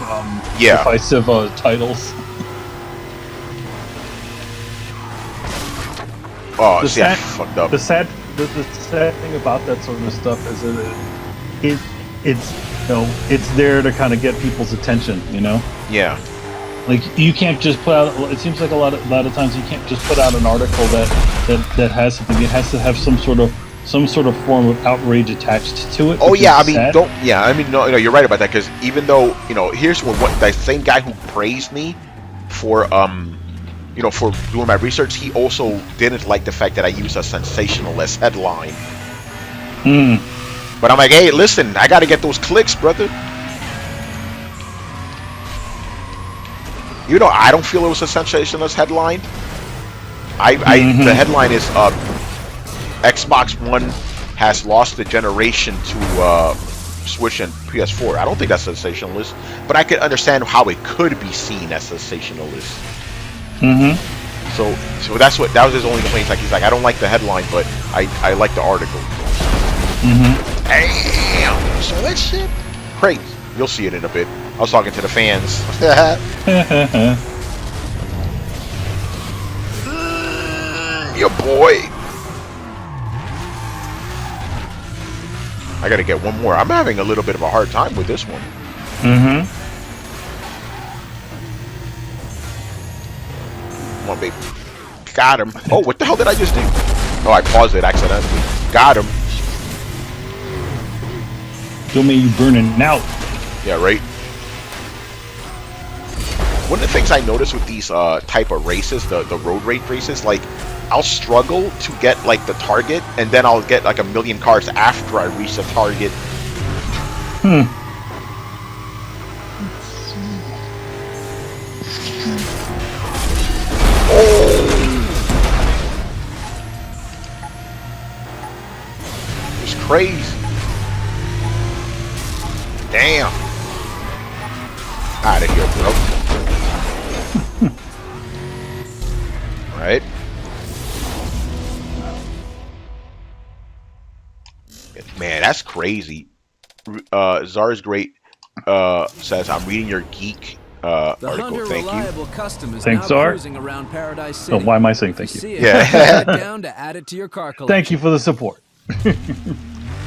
titles. Oh, see, I fucked up. The sad thing about that sort of stuff is that it's there to kind of get people's attention, you know. Yeah. Like you can't just put out. It seems like a lot of times you can't just put out an article that has something. It has to have some sort of form of outrage attached to it. Oh yeah, I mean, no, you're right about that, because even though, here's what the same guy who praised me for for doing my research, he also didn't like the fact that I used a sensationalist headline. But I'm like, hey, listen, I got to get those clicks, brother. I don't feel it was a sensationalist headline. The headline is Xbox One has lost the generation to Switch and PS4. I don't think that's sensationalist, but I could understand how it could be seen as sensationalist. So that was his only complaint. Like, he's like, I don't like the headline, but I like the article. Damn! So that shit crazy. You'll see it in a bit. I was talking to the fans. Your boy. I gotta get one more. I'm having a little bit of a hard time with this one. Come on, baby. Got him. Oh, what the hell did I just do? Oh, I paused it accidentally. Got him. Don't mean you burning out. Yeah, right. One of the things I notice with these type of races, the road race races, like, I'll struggle to get like the target, and then I'll get like a million cars after I reach the target. Oh! It's crazy. Damn. Out of here, bro. Right. Man, that's crazy. Czar's great says, I'm reading your geek article. Thank you. Thanks, Czar. Oh, why am I saying thank you? Yeah. Down to add it to your car collection. Thank you for the support.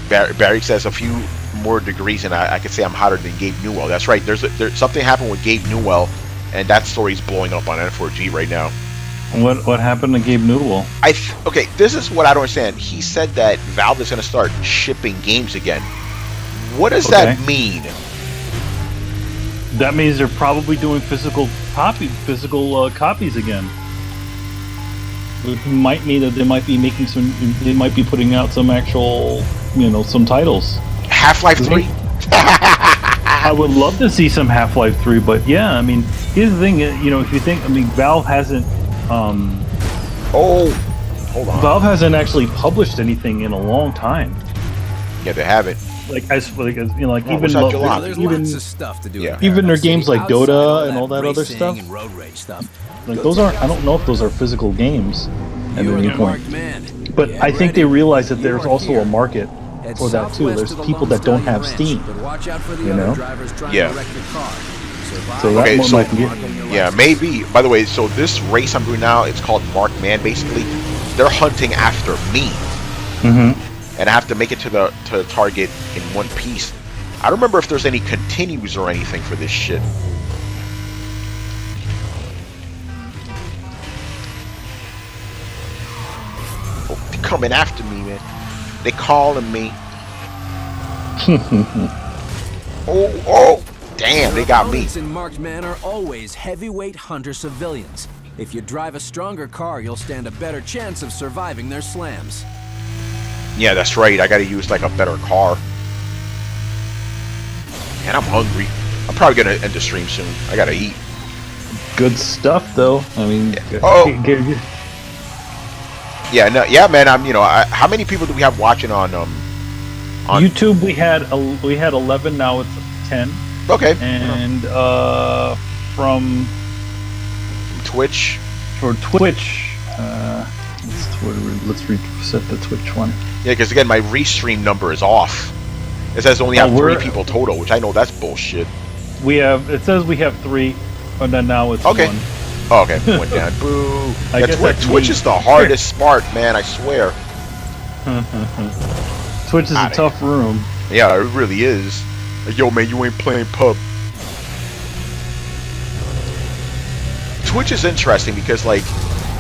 Barry says a few more degrees and I could say I'm hotter than Gabe Newell. That's right. There's something happened with Gabe Newell, and that story's blowing up on N4G right now. What happened to Gabe Newell? Okay, this is what I don't understand. He said that Valve is going to start shipping games again. What does that mean? That means they're probably doing physical copies again. It might mean that they might be making they might be putting out some actual, some titles. Half-Life 3. I would love to see some Half-Life 3, but yeah, I mean, here's the thing, if you think, Valve hasn't hold on. Valve hasn't actually published anything in a long time. Yeah, they haven't. There's lots of stuff to do. Yeah. Even their games like Dota and all that other stuff. And road rage stuff. Like those aren't. I don't know if those are physical games at any point. Man. But I think they realize that there's also a market for that too. There's people that don't have Steam. Yeah. So that one might be it. Yeah, maybe. By the way, so this race I'm doing now, it's called Marked Man. Basically, they're hunting after me, and I have to make it to the target in one piece. I don't remember if there's any continues or anything for this shit. Oh, they're coming after me, man. They calling me. Oh. Damn, they got me. In Marked Man are always heavyweight hunter civilians. If you drive a stronger car, you'll stand a better chance of surviving their slams. Yeah, that's right. I gotta use like a better car. Man, I'm hungry. I'm probably gonna end the stream soon. I gotta eat. Good stuff, though. I mean, yeah, man. How many people do we have watching on YouTube? We had 11. Now it's 10. Okay. And from Twitch. For Twitch, let's reset the Twitch one. Yeah, because again, my restream number is off. It says only have 3 we're- people total, which I know that's bullshit. We have. It says we have 3, and then now it's Okay. 1. Oh, okay, went down. Boo. I Yeah, guess that's Twitch me. is the hardest part, man. I swear. Twitch is a Outta tough room. Yeah, it really is. Like, yo, man, you ain't playing pub. Twitch is interesting because, like,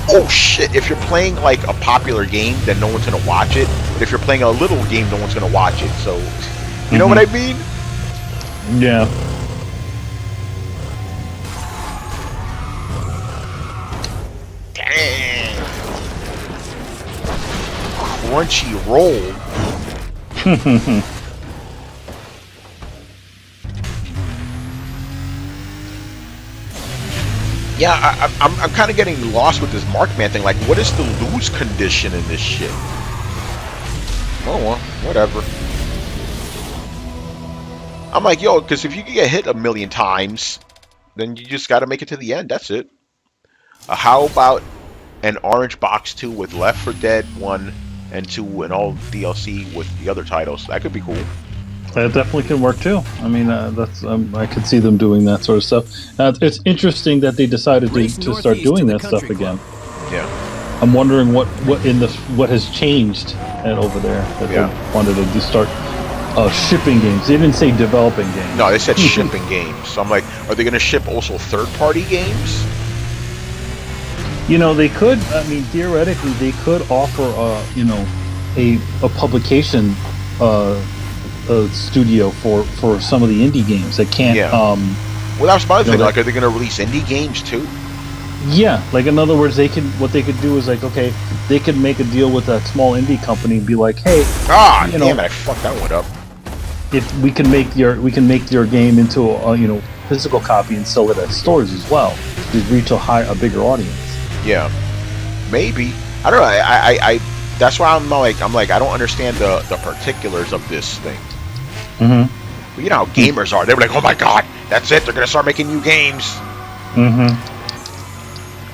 oh shit, if you're playing like a popular game, then no one's gonna watch it. But if you're playing a little game, no one's gonna watch it. So, you know what I mean? Yeah. Dang. Crunchy roll. Yeah, I'm kind of getting lost with this Markman thing. Like, what is the lose condition in this shit? Oh, well, whatever. I'm like, yo, because if you can get hit a million times, then you just got to make it to the end. That's it. How about an orange box 2 with Left 4 Dead 1 and 2 and all DLC with the other titles? That could be cool. That definitely can work too. I mean, that's I could see them doing that sort of stuff. It's interesting that they decided to start doing that stuff again. Yeah. I'm wondering what has changed over there that they wanted to start shipping games. They didn't say developing games. No, they said shipping games. So I'm like, are they going to ship also third-party games? You know, they could. I mean, theoretically, they could offer a publication studio for some of the indie games that can't. Yeah. Well, that was my thing. Like, are they going to release indie games too? Yeah, like in other words, what they could do is like, okay, they could make a deal with a small indie company and be like, hey, damn it, I fucked that one up. If we can make your game into a physical copy and sell it at stores as well to reach a bigger audience. Yeah, maybe. I don't know. I that's why I'm like I don't understand the particulars of this thing. Mm-hmm. But you know how gamers are. They're like, oh my god, that's it. They're gonna start making new games. Mm-hmm.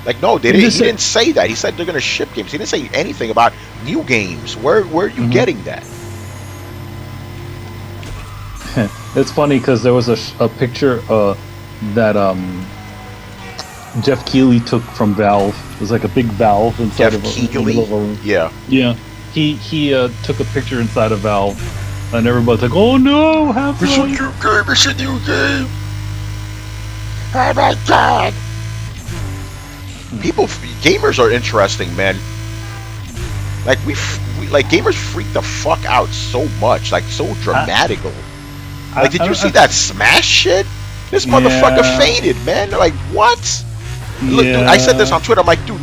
Like, no, he didn't say that. He said they're gonna ship games. He didn't say anything about new games. Where are you getting that? It's funny because there was a picture that Jeff Keighley took from Valve. It was like a big valve inside Jeff of Keighley? Yeah. Yeah. He took a picture inside of Valve, and everybody's like, "Oh no, It's a new game. It's a new game. Oh my god." Gamers are interesting, man. Like like gamers freak the fuck out so much, like so dramatical. Like, did you see that Smash shit? This motherfucker fainted, man. Like, what? Look, dude, I said this on Twitter. I'm like, dude,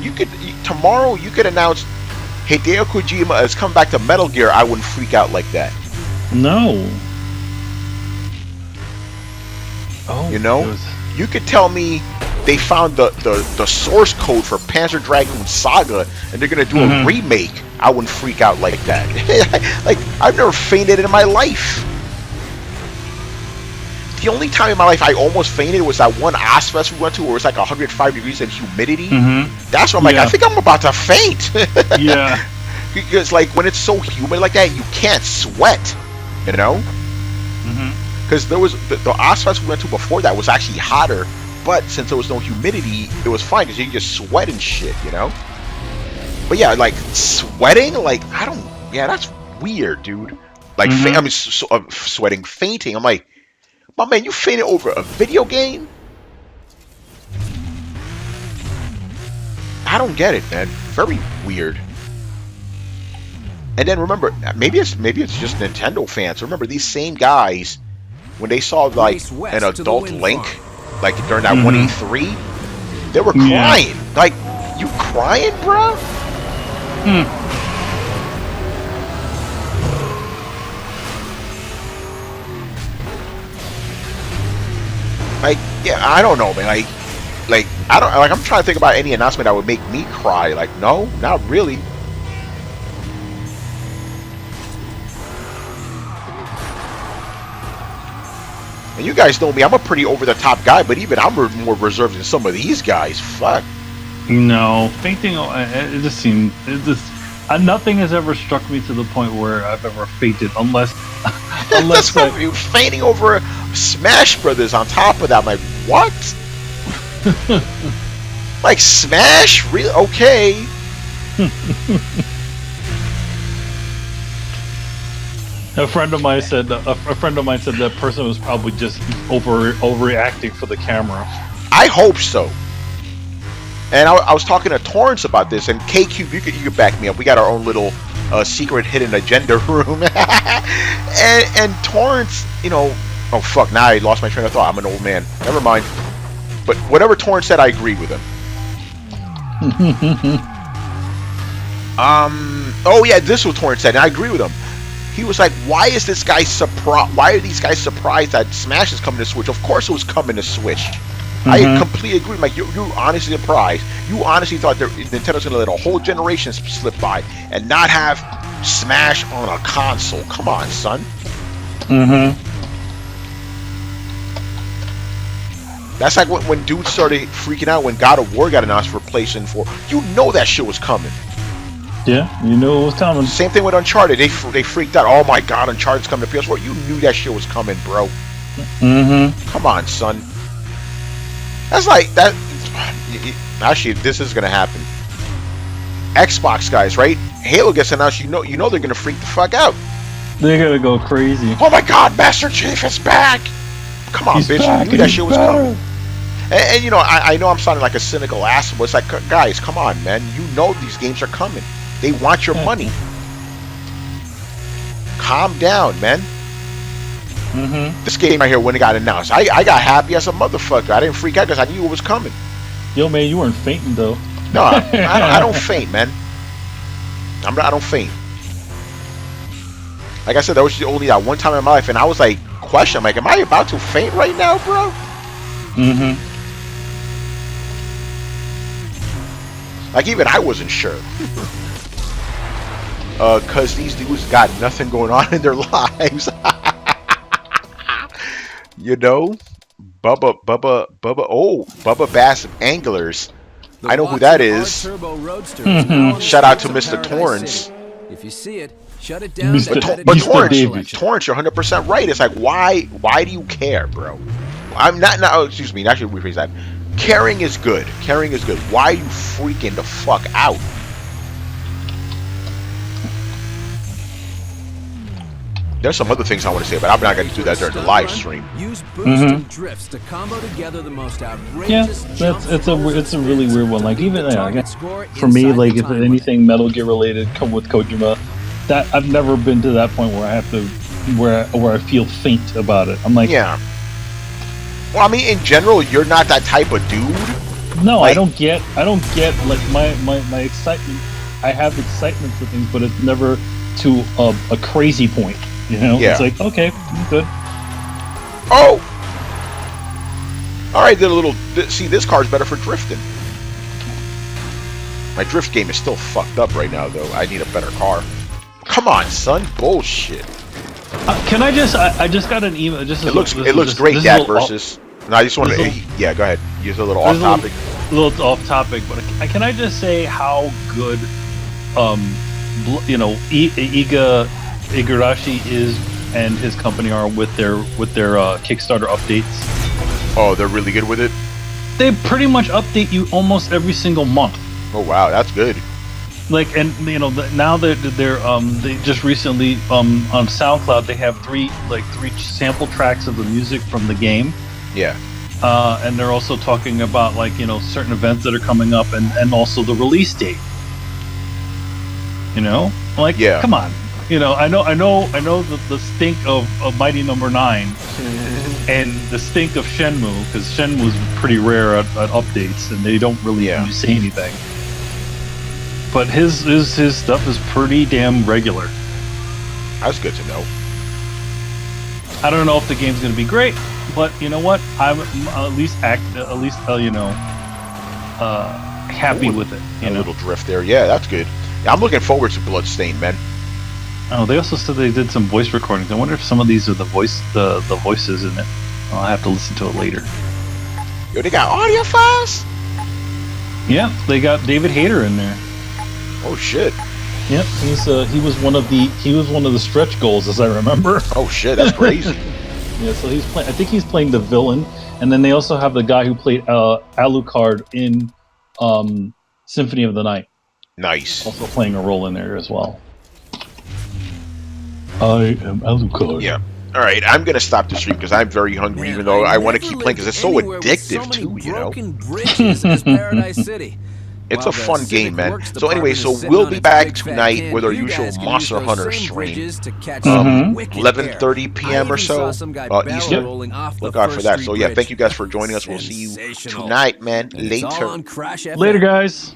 tomorrow you could announce Hideo Kojima has come back to Metal Gear. I wouldn't freak out like that. No. Oh, you know, you could tell me they found the source code for Panzer Dragoon Saga and they're gonna do a remake. I wouldn't freak out like that. Like, I've never fainted in my life. The only time in my life I almost fainted was that one Ozfest we went to where it was like 105 degrees and humidity. That's where I'm like, I think I'm about to faint. Yeah. Because, like, when it's so humid like that, you can't sweat, you know? Because there was, the Ozfest we went to before that was actually hotter, but since there was no humidity, it was fine because you could just sweat and shit, you know? But yeah, like, sweating, like, that's weird, dude. Like, sweating, fainting, I'm like, my man, you fainted over a video game? I don't get it, man. Very weird. And then remember, maybe it's just Nintendo fans. Remember, these same guys, when they saw like an adult Link, like during that 1E3, they were crying. Like, you crying, bro? Like, yeah, I don't know, man. Like I don't like. I'm trying to think about any announcement that would make me cry. Like, no, not really. And you guys know me. I'm a pretty over-the-top guy, but even I'm more reserved than some of these guys. Fuck. No, fainting. It just seemed. Nothing has ever struck me to the point where I've ever fainted, unless you fainting over Smash Brothers on top of that. I'm like, what? Like Smash? Really? Okay. A friend of mine said that person was probably just overreacting for the camera. I hope so. And I was talking to Torrance about this, and K-Cube, you could back me up. We got our own little secret hidden agenda room. and Torrance, you know, oh fuck, now I lost my train of thought. I'm an old man. Never mind. But whatever Torrance said, I agreed with him. Oh yeah, this was Torrance said, and I agree with him. He was like, why is this guy surprised? Why are these guys surprised that Smash is coming to Switch? Of course it was coming to Switch. I completely agree. Like, you honestly surprised. You honestly thought that Nintendo's going to let a whole generation slip by and not have Smash on a console. Come on, son. That's like when dudes started freaking out when God of War got announced for PlayStation 4. You know that shit was coming. Yeah, you know it was coming. Same thing with Uncharted. They freaked out. Oh my God, Uncharted's coming to PS4. You knew that shit was coming, bro. Come on, son. That's like that. Actually, this is gonna happen. Xbox guys, right? Halo gets announced. You know they're gonna freak the fuck out. They're gonna go crazy. Oh my God, Master Chief is back! Come on, bitch. You knew that shit was coming. And you know, I know I'm sounding like a cynical asshole, but it's like, guys, come on, man. You know these games are coming. They want your money. Calm down, man. This game right here, when it got announced, I got happy as a motherfucker. I didn't freak out because I knew it was coming. Yo, man, you weren't fainting though. No, I don't faint, man. I don't faint. Like I said, that was only that one time in my life, and I was like, I'm like, am I about to faint right now, bro? Like, even I wasn't sure. Cause these dudes got nothing going on in their lives. You know? Bubba Bass Anglers. I know who that is. Shout out to Mr. Torrance. If you see it, shut it down. But Torrance, you're 100% right. It's like, why do you care, bro? I'm not. Excuse me. Actually, rephrase that. Caring is good. Caring is good. Why are you freaking the fuck out? There's some other things I want to say, but I'm not going to do that during the live stream. Use boost and drifts to combo together the most outrageous. Yeah, it's a really weird one. Like, even for me, like, if anything Metal Gear related come with Kojima, that I've never been to that point where I have to where I feel faint about it. I'm like, yeah. Well, I mean, in general, you're not that type of dude. No, like, I don't get like my excitement. I have excitement for things, but it's never to a crazy point. You know, it's like, okay, I'm good. Oh, all right. See, this car's better for drifting. My drift game is still fucked up right now, though. I need a better car. Come on, son. Bullshit. Can I just? I just got an email. It looks great, Dad. Versus. No, I just wanted to. Yeah, go ahead. Use a little off topic. A little off topic, but can I just say how good, you know, Igarashi is and his company are with their Kickstarter updates. Oh, they're really good with it. They pretty much update you almost every single month. Oh wow, that's good. Like, and you know, now they're they just recently on SoundCloud they have three sample tracks of the music from the game. Yeah. And they're also talking about, like, you know, certain events that are coming up and also the release date. You know, like, yeah. Come on. You know, I know the stink of Mighty Number 9 and the stink of Shenmue, because Shenmue's pretty rare at updates and they don't really say anything. But his stuff is pretty damn regular. That's good to know. I don't know if the game's going to be great, but you know what? I'm at least happy with it. You know? Little drift there. Yeah, that's good. Yeah, I'm looking forward to Bloodstained, man. Oh, they also said they did some voice recordings. I wonder if some of these are the voices in it. I'll have to listen to it later. Yo, they got audio files? Yeah, they got David Hayter in there. Oh shit. Yep, he was one of the stretch goals, as I remember. Oh shit, that's crazy. Yeah, so he's playing. I think he's playing the villain, and then they also have the guy who played Alucard in Symphony of the Night. Nice. Also playing a role in there as well. I am Alucard. Yeah. All right, I'm gonna stop the stream because I'm very hungry, even though I want to keep playing because it's so addictive too. You know. Bridges as Paradise City. It's a fun game, man. So anyway, so we'll be back tonight with our usual Monster Hunter stream, 11:30 p.m. or so Eastern. Look out for that. So yeah, thank you guys for joining us. We'll see you tonight, man. Later. Later, guys.